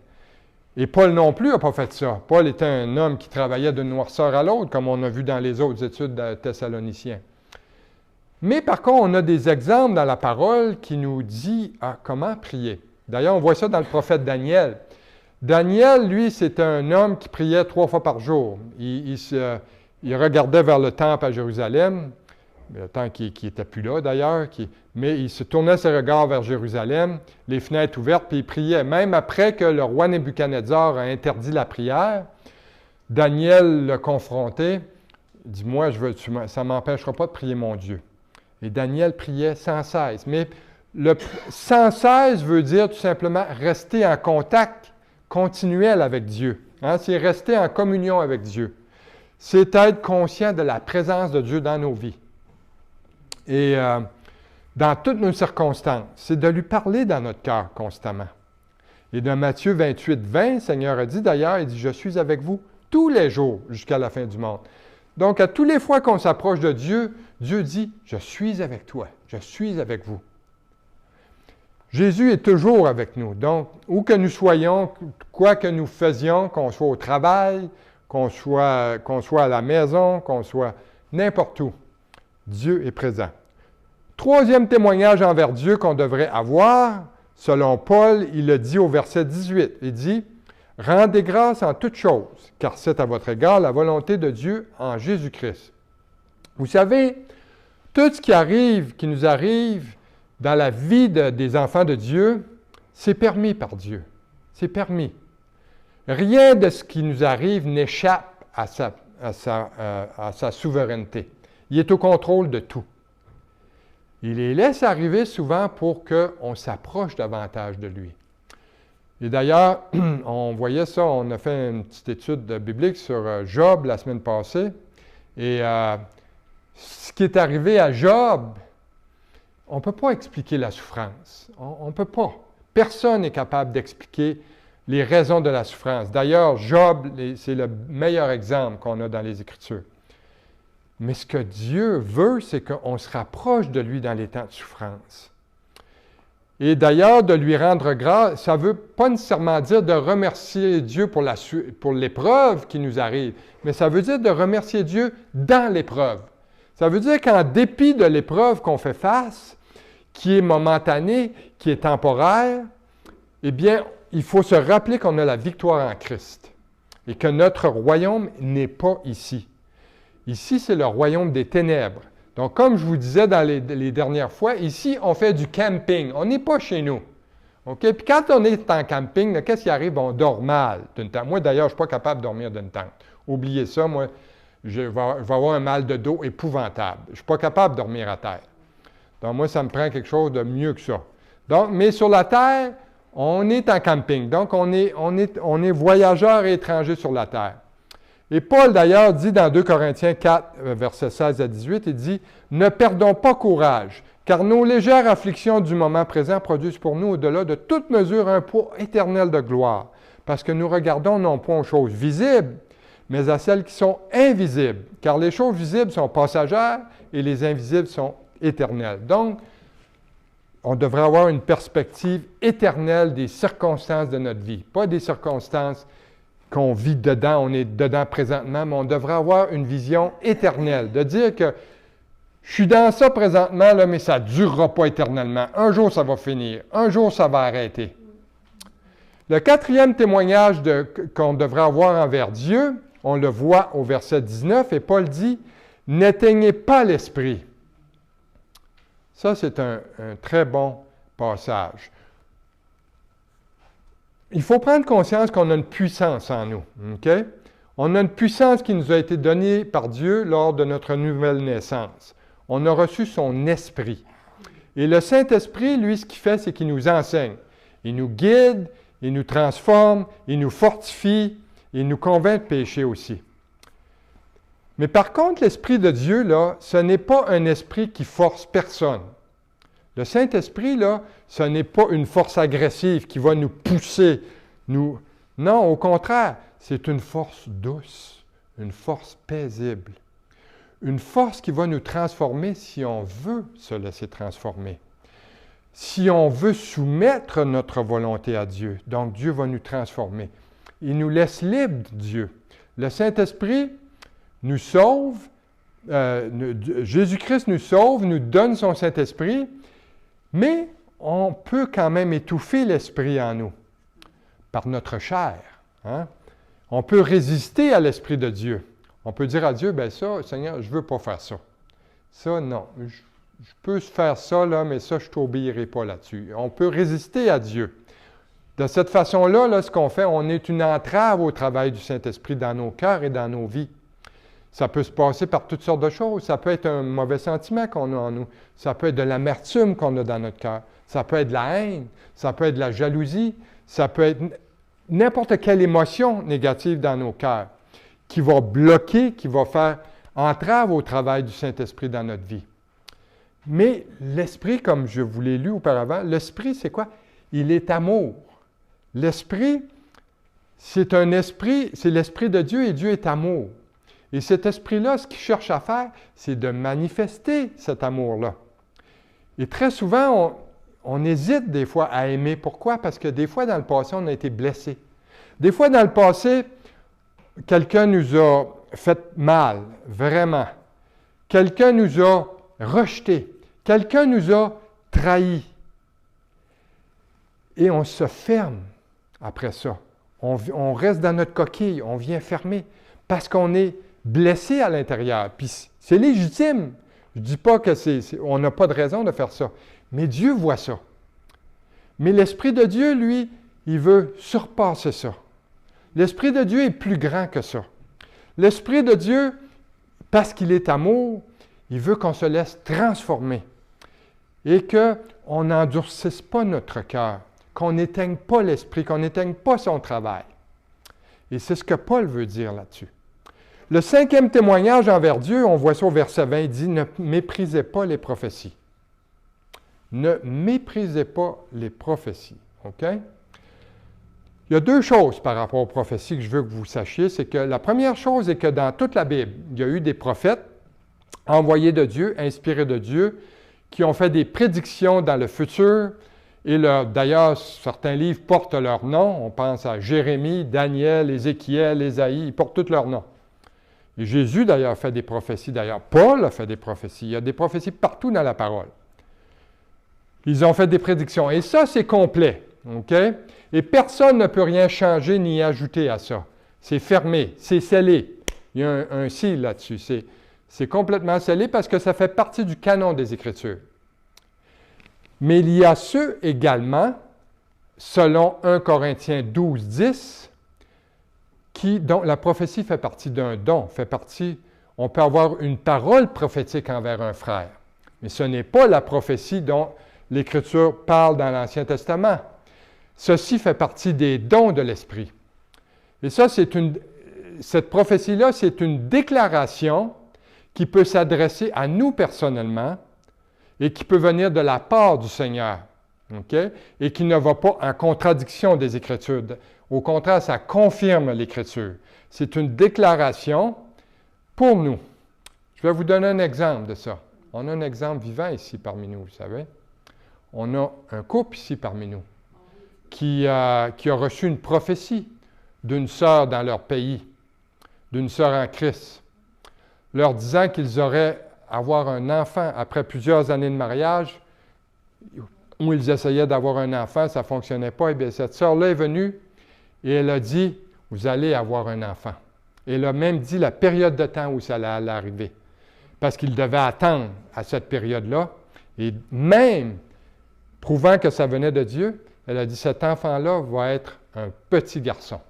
Et Paul non plus n'a pas fait ça. Paul était un homme qui travaillait d'une noirceur à l'autre, comme on a vu dans les autres études de Thessaloniciens. Mais par contre, on a des exemples dans la parole qui nous disent comment prier. D'ailleurs, on voit ça dans le prophète Daniel. Daniel, lui, c'était un homme qui priait 3 fois par jour. Il regardait vers le temple à Jérusalem, le temps qui n'était plus là d'ailleurs, mais il se tournait ses regards vers Jérusalem, les fenêtres ouvertes, puis il priait. Même après que le roi Nebuchadnezzar a interdit la prière, Daniel l'a confronté. Il dit, moi, ça ne m'empêchera pas de prier mon Dieu. Et Daniel priait sans cesse. Mais sans cesse veut dire tout simplement rester en contact continuel avec Dieu. Hein? C'est rester en communion avec Dieu. C'est être conscient de la présence de Dieu dans nos vies. Et dans toutes nos circonstances, c'est de lui parler dans notre cœur constamment. Et dans Matthieu 28, 20, le Seigneur a dit d'ailleurs, il dit, « Je suis avec vous tous les jours jusqu'à la fin du monde. » Donc, à toutes les fois qu'on s'approche de Dieu, Dieu dit, « Je suis avec toi, je suis avec vous. » Jésus est toujours avec nous. Donc, où que nous soyons, quoi que nous faisions, qu'on soit au travail, qu'on soit à la maison, qu'on soit n'importe où, Dieu est présent. Troisième témoignage envers Dieu qu'on devrait avoir, Selon Paul, il le dit au verset 18. Il dit « Rendez grâce en toutes choses, car c'est à votre égard la volonté de Dieu en Jésus-Christ. » Vous savez, tout ce qui nous arrive dans la vie des enfants de Dieu, c'est permis par Dieu. C'est permis. Rien de ce qui nous arrive n'échappe à sa souveraineté. Il est au contrôle de tout. Il les laisse arriver souvent pour qu'on s'approche davantage de lui. Et d'ailleurs, on voyait ça, on a fait une petite étude biblique sur Job la semaine passée. Et ce qui est arrivé à Job, on ne peut pas expliquer la souffrance. On ne peut pas. Personne n'est capable d'expliquer les raisons de la souffrance. D'ailleurs, Job, c'est le meilleur exemple qu'on a dans les Écritures. Mais ce que Dieu veut, c'est qu'on se rapproche de lui dans les temps de souffrance. Et d'ailleurs, de lui rendre grâce, ça ne veut pas nécessairement dire de remercier Dieu pour l'épreuve qui nous arrive, mais ça veut dire de remercier Dieu dans l'épreuve. Ça veut dire qu'en dépit de l'épreuve qu'on fait face, qui est momentanée, qui est temporaire, eh bien, il faut se rappeler qu'on a la victoire en Christ et que notre royaume n'est pas ici. Ici, c'est le royaume des ténèbres. Donc, comme je vous disais dans les dernières fois, ici, on fait du camping. On n'est pas chez nous. OK? Puis quand on est en camping, qu'est-ce qui arrive? On dort mal d'une tente. Moi, d'ailleurs, je ne suis pas capable de dormir d'une tente. Oubliez ça, moi, je vais avoir un mal de dos épouvantable. Je ne suis pas capable de dormir à terre. Donc, moi, ça me prend quelque chose de mieux que ça. Donc, mais sur la terre, on est en camping. Donc, on est voyageurs et étrangers sur la terre. Et Paul, d'ailleurs, dit dans 2 Corinthiens 4, versets 16 à 18, il dit « Ne perdons pas courage, car nos légères afflictions du moment présent produisent pour nous, au-delà de toute mesure, un poids éternel de gloire, parce que nous regardons non point aux choses visibles, mais à celles qui sont invisibles, car les choses visibles sont passagères et les invisibles sont éternelles. » Donc, on devrait avoir une perspective éternelle des circonstances de notre vie, pas des circonstances qu'on vit dedans, on est dedans présentement, mais on devrait avoir une vision éternelle, de dire que je suis dans ça présentement, là, mais ça ne durera pas éternellement. Un jour, ça va finir. Un jour, ça va arrêter. Le quatrième témoignage qu'on devrait avoir envers Dieu, on le voit au verset 19, et Paul dit « N'éteignez pas l'esprit ». Ça, c'est un très bon passage. Il faut prendre conscience qu'on a une puissance en nous. Okay? On a une puissance qui nous a été donnée par Dieu lors de notre nouvelle naissance. On a reçu son esprit. Et le Saint-Esprit, lui, ce qu'il fait, c'est qu'il nous enseigne. Il nous guide, il nous transforme, il nous fortifie, il nous convainc de pécher aussi. Mais par contre, l'Esprit de Dieu, là, ce n'est pas un esprit qui force personne. Le Saint-Esprit, là, ce n'est pas une force agressive qui va nous pousser. Non, au contraire, c'est une force douce, une force paisible. Une force qui va nous transformer si on veut se laisser transformer. Si on veut soumettre notre volonté à Dieu, donc Dieu va nous transformer. Il nous laisse libres, Dieu. Le Saint-Esprit nous sauve, Jésus-Christ nous sauve, nous donne son Saint-Esprit, mais on peut quand même étouffer l'Esprit en nous par notre chair. Hein? On peut résister à l'Esprit de Dieu. On peut dire à Dieu, bien ça, Seigneur, je ne veux pas faire ça. Ça, non. Je peux faire ça, là, mais ça, je ne t'obéirai pas là-dessus. On peut résister à Dieu. De cette façon-là, là, ce qu'on fait, on est une entrave au travail du Saint-Esprit dans nos cœurs et dans nos vies. Ça peut se passer par toutes sortes de choses. Ça peut être un mauvais sentiment qu'on a en nous. Ça peut être de l'amertume qu'on a dans notre cœur. Ça peut être de la haine. Ça peut être de la jalousie. Ça peut être n'importe quelle émotion négative dans nos cœurs qui va bloquer, qui va faire entrave au travail du Saint-Esprit dans notre vie. Mais l'Esprit, comme je vous l'ai lu auparavant, l'Esprit, c'est quoi? Il est amour. L'Esprit, c'est un esprit, c'est l'Esprit de Dieu et Dieu est amour. Et cet esprit-là, ce qu'il cherche à faire, c'est de manifester cet amour-là. Et très souvent, on hésite des fois à aimer. Pourquoi? Parce que des fois, dans le passé, on a été blessé. Des fois, dans le passé, quelqu'un nous a fait mal, vraiment. Quelqu'un nous a rejetés. Quelqu'un nous a trahis. et on se ferme après ça. On reste dans notre coquille, on vient fermer parce qu'on est blessé à l'intérieur. Puis c'est légitime. Je ne dis pas qu'on n'a pas de raison de faire ça, mais Dieu voit ça. Mais l'Esprit de Dieu, lui, il veut surpasser ça. L'Esprit de Dieu est plus grand que ça. L'Esprit de Dieu, parce qu'il est amour, il veut qu'on se laisse transformer et qu'on n'endurcisse pas notre cœur, qu'on n'éteigne pas l'Esprit, qu'on n'éteigne pas son travail. Et c'est ce que Paul veut dire là-dessus. Le 5e témoignage envers Dieu, on voit ça au verset 20, il dit « Ne méprisez pas les prophéties. » Ne méprisez pas les prophéties. OK? Il y a 2 choses par rapport aux prophéties que je veux que vous sachiez. C'est que la première chose est que dans toute la Bible, il y a eu des prophètes envoyés de Dieu, inspirés de Dieu, qui ont fait des prédictions dans le futur. Et d'ailleurs, certains livres portent leur nom. On pense à Jérémie, Daniel, Ézéchiel, Ésaïe, ils portent tous leurs noms. Et Jésus, d'ailleurs, fait des prophéties. D'ailleurs, Paul a fait des prophéties. Il y a des prophéties partout dans la parole. Ils ont fait des prédictions. Et ça, c'est complet. OK? Et personne ne peut rien changer ni ajouter à ça. C'est fermé, c'est scellé. Il y a un seal là-dessus. C'est complètement scellé parce que ça fait partie du canon des Écritures. Mais il y a ceux également, selon 1 Corinthiens 12, 10, dont la prophétie fait partie d'un don, on peut avoir une parole prophétique envers un frère. Mais ce n'est pas la prophétie dont l'Écriture parle dans l'Ancien Testament. Ceci fait partie des dons de l'Esprit. Et ça, cette prophétie-là, c'est une déclaration qui peut s'adresser à nous personnellement et qui peut venir de la part du Seigneur, okay? Et qui ne va pas en contradiction des Écritures. Au contraire, ça confirme l'Écriture. C'est une déclaration pour nous. Je vais vous donner un exemple de ça. On a un exemple vivant ici parmi nous, vous savez. On a un couple ici parmi nous qui a reçu une prophétie d'une sœur dans leur pays, d'une sœur en Christ, leur disant qu'ils auraient avoir un enfant après plusieurs années de mariage, où ils essayaient d'avoir un enfant, ça ne fonctionnait pas. Et bien, cette sœur-là est venue et elle a dit, « Vous allez avoir un enfant. » Et elle a même dit la période de temps où ça allait arriver. Parce qu'ils devaient attendre à cette période-là. Et même, prouvant que ça venait de Dieu, elle a dit, « Cet enfant-là va être un petit garçon. »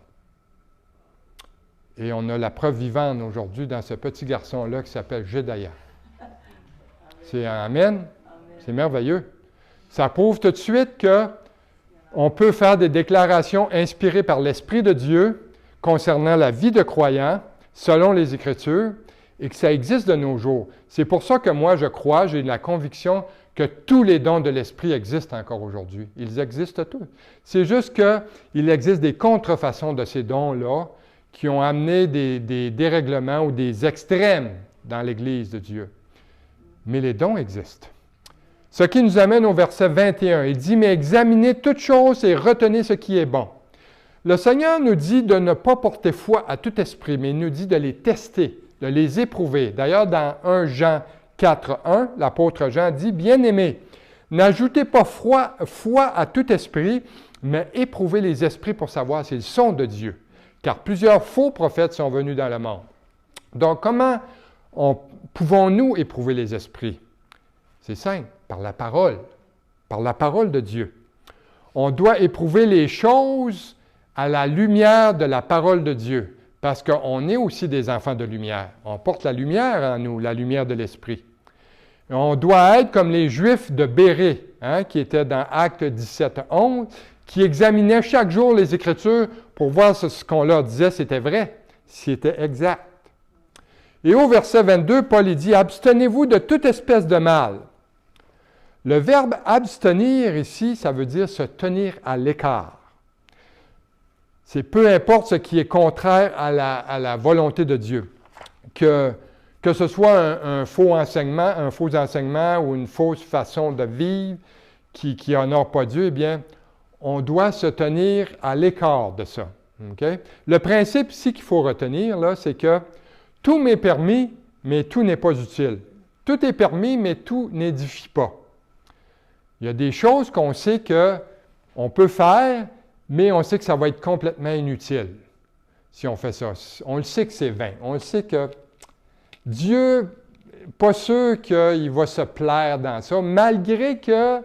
Et on a la preuve vivante aujourd'hui dans ce petit garçon-là qui s'appelle Jédaïa. C'est Amen. C'est merveilleux. Ça prouve tout de suite qu'on peut faire des déclarations inspirées par l'Esprit de Dieu concernant la vie de croyant, selon les Écritures, et que ça existe de nos jours. C'est pour ça que moi, je crois, j'ai la conviction que tous les dons de l'Esprit existent encore aujourd'hui. Ils existent tous. C'est juste qu'il existe des contrefaçons de ces dons-là qui ont amené des dérèglements ou des extrêmes dans l'Église de Dieu. Mais les dons existent. Ce qui nous amène au verset 21. Il dit, « Mais examinez toutes choses et retenez ce qui est bon. » Le Seigneur nous dit de ne pas porter foi à tout esprit, mais il nous dit de les tester, de les éprouver. D'ailleurs, dans 1 Jean 4, 1, l'apôtre Jean dit, « Bien-aimés, n'ajoutez pas foi à tout esprit, mais éprouvez les esprits pour savoir s'ils sont de Dieu. Car plusieurs faux prophètes sont venus dans le monde. » Donc, comment pouvons-nous éprouver les esprits? C'est simple, par la parole de Dieu. On doit éprouver les choses à la lumière de la parole de Dieu, parce qu'on est aussi des enfants de lumière. On porte la lumière en nous, la lumière de l'Esprit. On doit être comme les Juifs de Bérée, qui étaient dans Actes 17, 11, qui examinaient chaque jour les Écritures pour voir si ce qu'on leur disait, c'était vrai, si c'était exact. Et au verset 22, Paul dit « Abstenez-vous de toute espèce de mal. » Le verbe « abstenir » ici, ça veut dire se tenir à l'écart. C'est peu importe ce qui est contraire à la volonté de Dieu. Que ce soit un faux enseignement ou une fausse façon de vivre qui n'honore pas Dieu, eh bien, on doit se tenir à l'écart de ça. Okay? Le principe ici qu'il faut retenir, là, c'est que tout m'est permis, mais tout n'est pas utile. Tout est permis, mais tout n'édifie pas. Il y a des choses qu'on sait qu'on on peut faire, mais on sait que ça va être complètement inutile si on fait ça. On le sait que c'est vain. On le sait que Dieu, pas sûr qu'il va se plaire dans ça, malgré que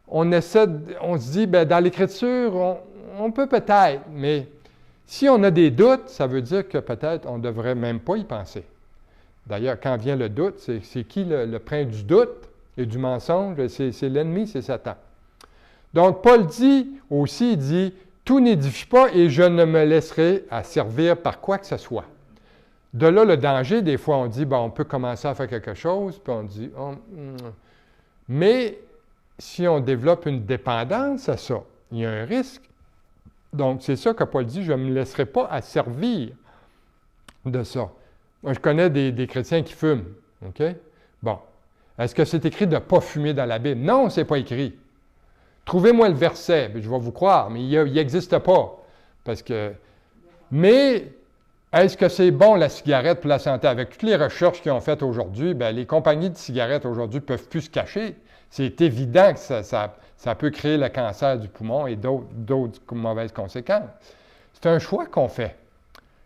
on se dit, bien, dans l'Écriture, on peut peut-être, mais si on a des doutes, ça veut dire que peut-être on ne devrait même pas y penser. D'ailleurs, quand vient le doute, c'est qui le prince du doute et du mensonge? C'est l'ennemi, c'est Satan. Donc, Paul dit aussi, il dit, « Tout n'édifie pas et je ne me laisserai asservir par quoi que ce soit. » De là, le danger, des fois, on dit, bon, on peut commencer à faire quelque chose, puis on dit, mais si on développe une dépendance à ça, il y a un risque. Donc, c'est ça que Paul dit, je ne me laisserai pas asservir de ça. Moi, je connais des chrétiens qui fument, OK? Bon. Est-ce que c'est écrit de ne pas fumer dans la Bible? Non, ce n'est pas écrit. Trouvez-moi le verset, je vais vous croire, mais il n'existe pas. Mais est-ce que c'est bon la cigarette pour la santé? Avec toutes les recherches qu'ils ont faites aujourd'hui, bien, les compagnies de cigarettes aujourd'hui ne peuvent plus se cacher. C'est évident que ça peut créer le cancer du poumon et d'autres mauvaises conséquences. C'est un choix qu'on fait.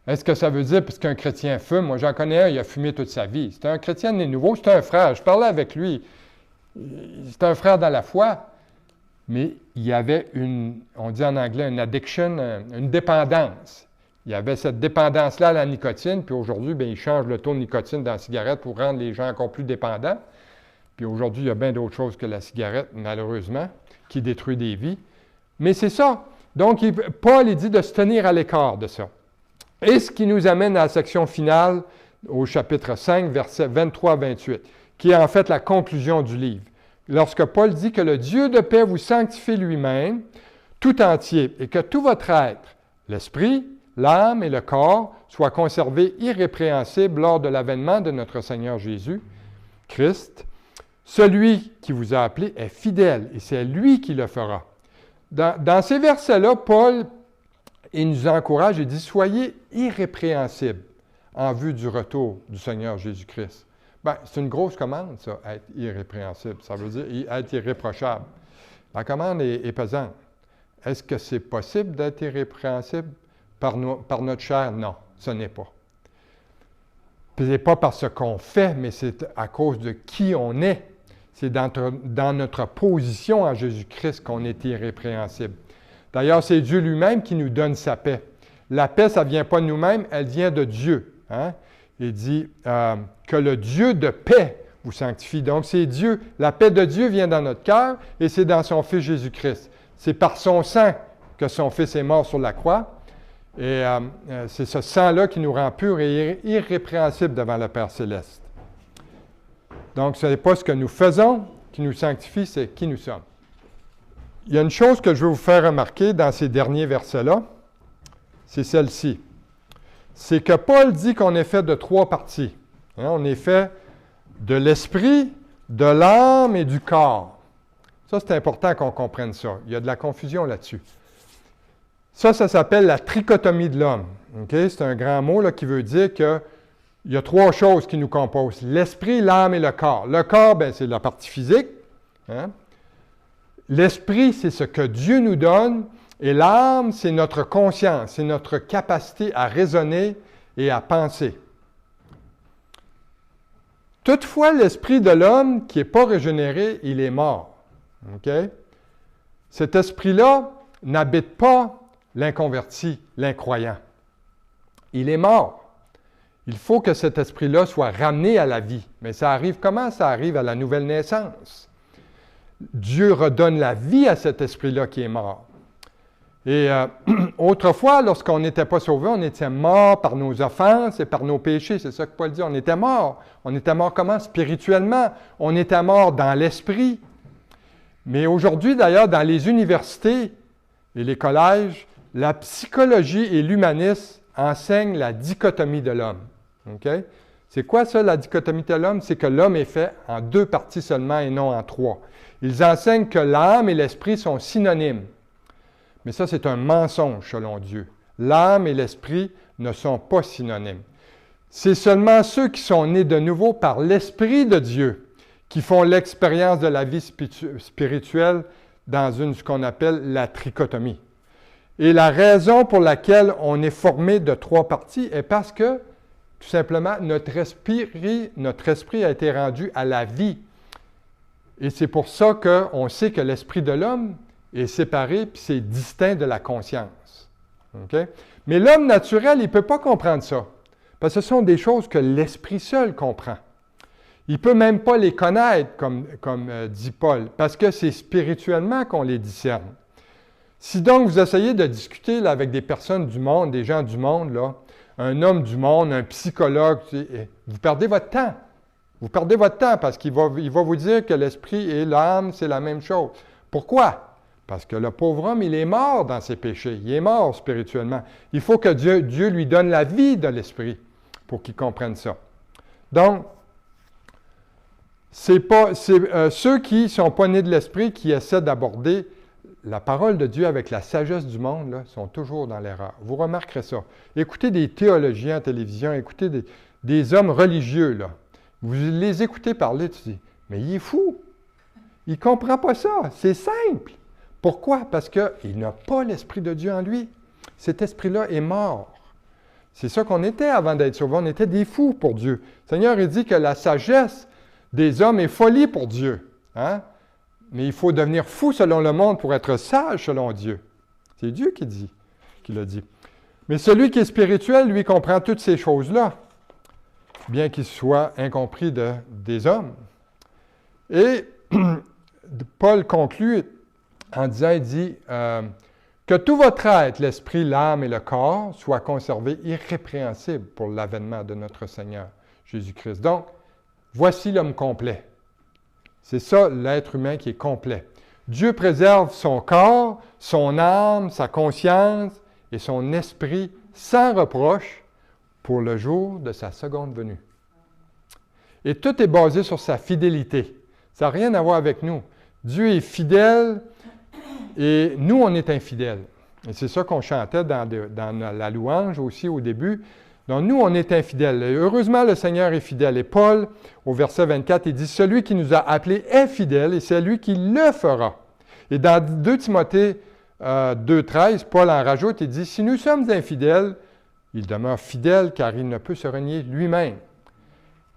Est-ce que ça veut dire, parce qu'un chrétien fume, moi j'en connais un, il a fumé toute sa vie. C'est un chrétien né nouveau, c'est un frère. Je parlais avec lui. C'est un frère dans la foi. Mais il y avait on dit en anglais, une addiction, une dépendance. Il y avait cette dépendance-là à la nicotine, puis aujourd'hui, bien, il change le taux de nicotine dans la cigarette pour rendre les gens encore plus dépendants. Puis aujourd'hui, il y a bien d'autres choses que la cigarette, malheureusement, qui détruit des vies. Mais c'est ça. Donc, Paul, il dit de se tenir à l'écart de ça. Et ce qui nous amène à la section finale, au chapitre 5, versets 23 à 28, qui est en fait la conclusion du livre. Lorsque Paul dit que le Dieu de paix vous sanctifie lui-même, tout entier, et que tout votre être, l'esprit, l'âme et le corps, soient conservés irrépréhensibles lors de l'avènement de notre Seigneur Jésus, Christ. Celui qui vous a appelé est fidèle, et c'est lui qui le fera. Dans ces versets-là, Paul, il nous encourage et dit « Soyez irrépréhensibles en vue du retour du Seigneur Jésus-Christ. » Bien, c'est une grosse commande, ça, être irrépréhensible. Ça veut dire être irréprochable. La commande est pesante. Est-ce que c'est possible d'être irrépréhensible par notre chair? Non, ce n'est pas. Ce n'est pas parce qu'on fait, mais c'est à cause de qui on est. C'est dans notre position en Jésus-Christ qu'on est irrépréhensible. D'ailleurs, c'est Dieu lui-même qui nous donne sa paix. La paix, ça ne vient pas de nous-mêmes, elle vient de Dieu. Hein? Il dit que le Dieu de paix vous sanctifie. Donc, c'est Dieu. La paix de Dieu vient dans notre cœur et c'est dans son Fils Jésus-Christ. C'est par son sang que son Fils est mort sur la croix. Et c'est ce sang-là qui nous rend purs et irrépréhensibles devant le Père Céleste. Donc, ce n'est pas ce que nous faisons qui nous sanctifie, c'est qui nous sommes. Il y a une chose que je veux vous faire remarquer dans ces derniers versets-là, c'est celle-ci. C'est que Paul dit qu'on est fait de 3 parties. Hein, on est fait de l'esprit, de l'âme et du corps. Ça, c'est important qu'on comprenne ça. Il y a de la confusion là-dessus. Ça s'appelle la trichotomie de l'homme. Okay? C'est un grand mot là, qui veut dire qu'il y a 3 choses qui nous composent. L'esprit, l'âme et le corps. Le corps, bien, c'est la partie physique. Hein? L'esprit, c'est ce que Dieu nous donne. Et l'âme, c'est notre conscience, c'est notre capacité à raisonner et à penser. Toutefois, l'esprit de l'homme qui n'est pas régénéré, il est mort. Okay? Cet esprit-là n'habite pas l'inconverti, l'incroyant. Il est mort. Il faut que cet esprit-là soit ramené à la vie. Mais ça arrive comment? Ça arrive à la nouvelle naissance. Dieu redonne la vie à cet esprit-là qui est mort. Et autrefois, lorsqu'on n'était pas sauvé, on était mort par nos offenses et par nos péchés. C'est ça que Paul dit, on était mort. On était mort comment? Spirituellement. On était mort dans l'esprit. Mais aujourd'hui, d'ailleurs, dans les universités et les collèges, la psychologie et l'humanisme enseignent la dichotomie de l'homme. Okay? C'est quoi ça, la dichotomie de l'homme? C'est que l'homme est fait en 2 parties seulement et non en 3. Ils enseignent que l'âme et l'esprit sont synonymes. Mais ça, c'est un mensonge selon Dieu. L'âme et l'esprit ne sont pas synonymes. C'est seulement ceux qui sont nés de nouveau par l'Esprit de Dieu qui font l'expérience de la vie spirituelle dans ce qu'on appelle la trichotomie. Et la raison pour laquelle on est formé de 3 parties est parce que, tout simplement, notre esprit a été rendu à la vie. Et c'est pour ça qu'on sait que l'esprit de l'homme est séparé, puis c'est distinct de la conscience. Okay? Mais l'homme naturel, il ne peut pas comprendre ça, parce que ce sont des choses que l'esprit seul comprend. Il ne peut même pas les connaître, comme dit Paul, parce que c'est spirituellement qu'on les discerne. Si donc vous essayez de discuter là, avec des personnes du monde, des gens du monde, là, un homme du monde, un psychologue, vous perdez votre temps. Vous perdez votre temps parce qu'il va vous dire que l'esprit et l'âme, c'est la même chose. Pourquoi? Parce que le pauvre homme, il est mort dans ses péchés. Il est mort spirituellement. Il faut que Dieu lui donne la vie de l'esprit pour qu'il comprenne ça. Donc, c'est ceux qui ne sont pas nés de l'esprit qui essaient d'aborder la parole de Dieu avec la sagesse du monde, là, sont toujours dans l'erreur. Vous remarquerez ça. Écoutez des théologiens à télévision, écoutez des hommes religieux, là. Vous les écoutez parler, tu dis, mais il est fou. Il ne comprend pas ça. C'est simple. Pourquoi? Parce qu'il n'a pas l'Esprit de Dieu en lui. Cet esprit-là est mort. C'est ça qu'on était avant d'être sauvés. On était des fous pour Dieu. Le Seigneur, il dit que la sagesse des hommes est folie pour Dieu. Hein? Mais il faut devenir fou selon le monde pour être sage selon Dieu. C'est Dieu qui l'a dit. Mais celui qui est spirituel, lui, comprend toutes ces choses-là, bien qu'il soit incompris des hommes. Et Paul conclut en disant, il dit, que tout votre être, l'esprit, l'âme et le corps, soient conservés irrépréhensibles pour l'avènement de notre Seigneur Jésus-Christ. Donc, voici l'homme complet. C'est ça, l'être humain qui est complet. Dieu préserve son corps, son âme, sa conscience et son esprit sans reproche pour le jour de sa seconde venue. Et tout est basé sur sa fidélité. Ça n'a rien à voir avec nous. Dieu est fidèle et nous, on est infidèles. Et c'est ça qu'on chantait dans la louange aussi au début. Donc, nous, on est infidèles. Et heureusement, le Seigneur est fidèle. Et Paul, au verset 24, il dit, « Celui qui nous a appelés est fidèle et c'est lui qui le fera. » Et dans 2 Timothée 2,13, Paul en rajoute, il dit, « Si nous sommes infidèles, il demeure fidèle car il ne peut se renier lui-même. »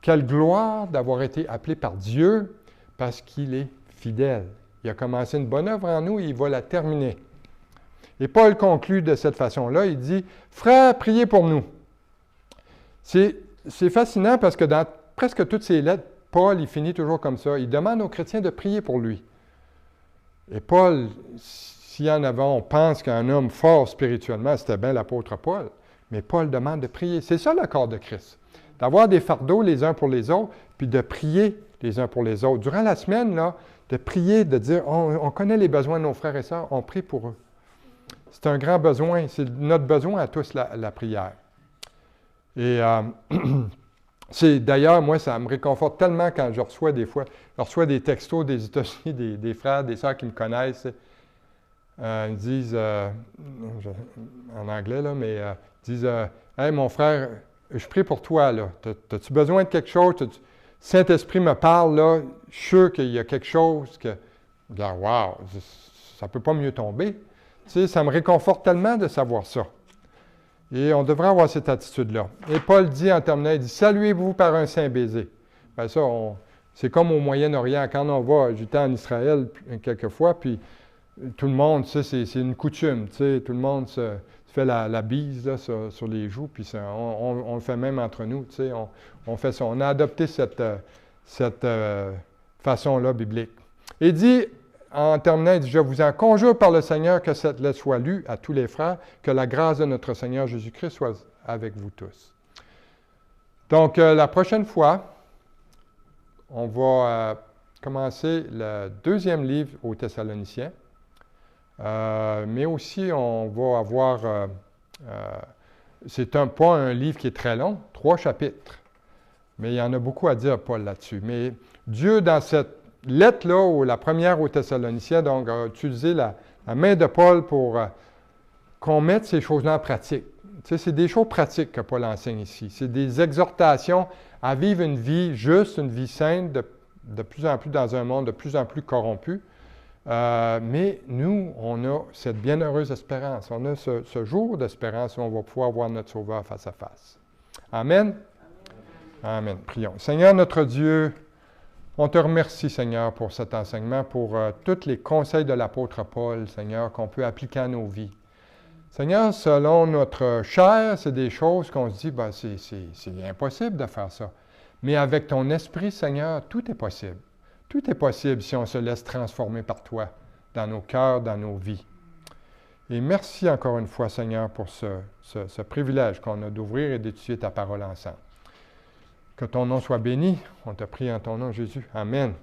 Quelle gloire d'avoir été appelé par Dieu parce qu'il est fidèle. Il a commencé une bonne œuvre en nous et il va la terminer. Et Paul conclut de cette façon-là, il dit, « Frères, priez pour nous. » C'est fascinant parce que dans presque toutes ses lettres, Paul, il finit toujours comme ça. Il demande aux chrétiens de prier pour lui. Et Paul, s'il y en avait, on pense qu'un homme fort spirituellement, c'était bien l'apôtre Paul. Mais Paul demande de prier. C'est ça le corps de Christ. D'avoir des fardeaux les uns pour les autres, puis de prier les uns pour les autres. Durant la semaine, là, de prier, de dire, on connaît les besoins de nos frères et sœurs, on prie pour eux. C'est un grand besoin. C'est notre besoin à tous, la prière. Et d'ailleurs, moi, ça me réconforte tellement quand je reçois des textos des États-Unis, des frères, des sœurs qui me connaissent. Ils disent, en anglais, là, mais ils disent, « Hey, mon frère, je prie pour toi, là. As-tu besoin de quelque chose? Saint-Esprit me parle, là. Je suis sûr qu'il y a quelque chose que... » Regarde, wow, ça ne peut pas mieux tomber. Tu sais, ça me réconforte tellement de savoir ça. Et on devrait avoir cette attitude-là. Et Paul dit en terminant, il dit, « Saluez-vous par un saint baiser. » Bien ça, c'est comme au Moyen-Orient. Quand on va, j'étais en Israël quelques fois, puis tout le monde, tu sais, c'est une coutume, tu sais, tout le monde se fait la bise là, sur les joues, puis on le fait même entre nous, tu sais, on fait ça. On a adopté cette façon-là biblique. Il dit, en terminant, il dit, « Je vous en conjure par le Seigneur que cette lettre soit lue à tous les frères, que la grâce de notre Seigneur Jésus-Christ soit avec vous tous. » Donc, la prochaine fois, on va commencer le 2e livre aux Thessaloniciens, mais aussi on va avoir, c'est pas un livre qui est très long, 3 chapitres, mais il y en a beaucoup à dire, Paul, là-dessus. Mais Dieu, dans cette lettre-là, ou la première aux Thessaloniciens, donc, a utilisé la main de Paul pour qu'on mette ces choses-là en pratique. Tu sais, c'est des choses pratiques que Paul enseigne ici. C'est des exhortations à vivre une vie juste, une vie sainte, de plus en plus dans un monde de plus en plus corrompu, Mais nous, on a cette bienheureuse espérance. On a ce jour d'espérance où on va pouvoir voir notre Sauveur face à face. Amen. Amen. Prions. Seigneur notre Dieu, on te remercie, Seigneur, pour cet enseignement, pour tous les conseils de l'apôtre Paul, Seigneur, qu'on peut appliquer à nos vies. Seigneur, selon notre chair, c'est des choses qu'on se dit, ben, c'est impossible de faire ça. Mais avec ton esprit, Seigneur, tout est possible. Tout est possible si on se laisse transformer par toi, dans nos cœurs, dans nos vies. Et merci encore une fois, Seigneur, pour ce privilège qu'on a d'ouvrir et d'étudier ta parole ensemble. Que ton nom soit béni. On te prie en ton nom, Jésus. Amen.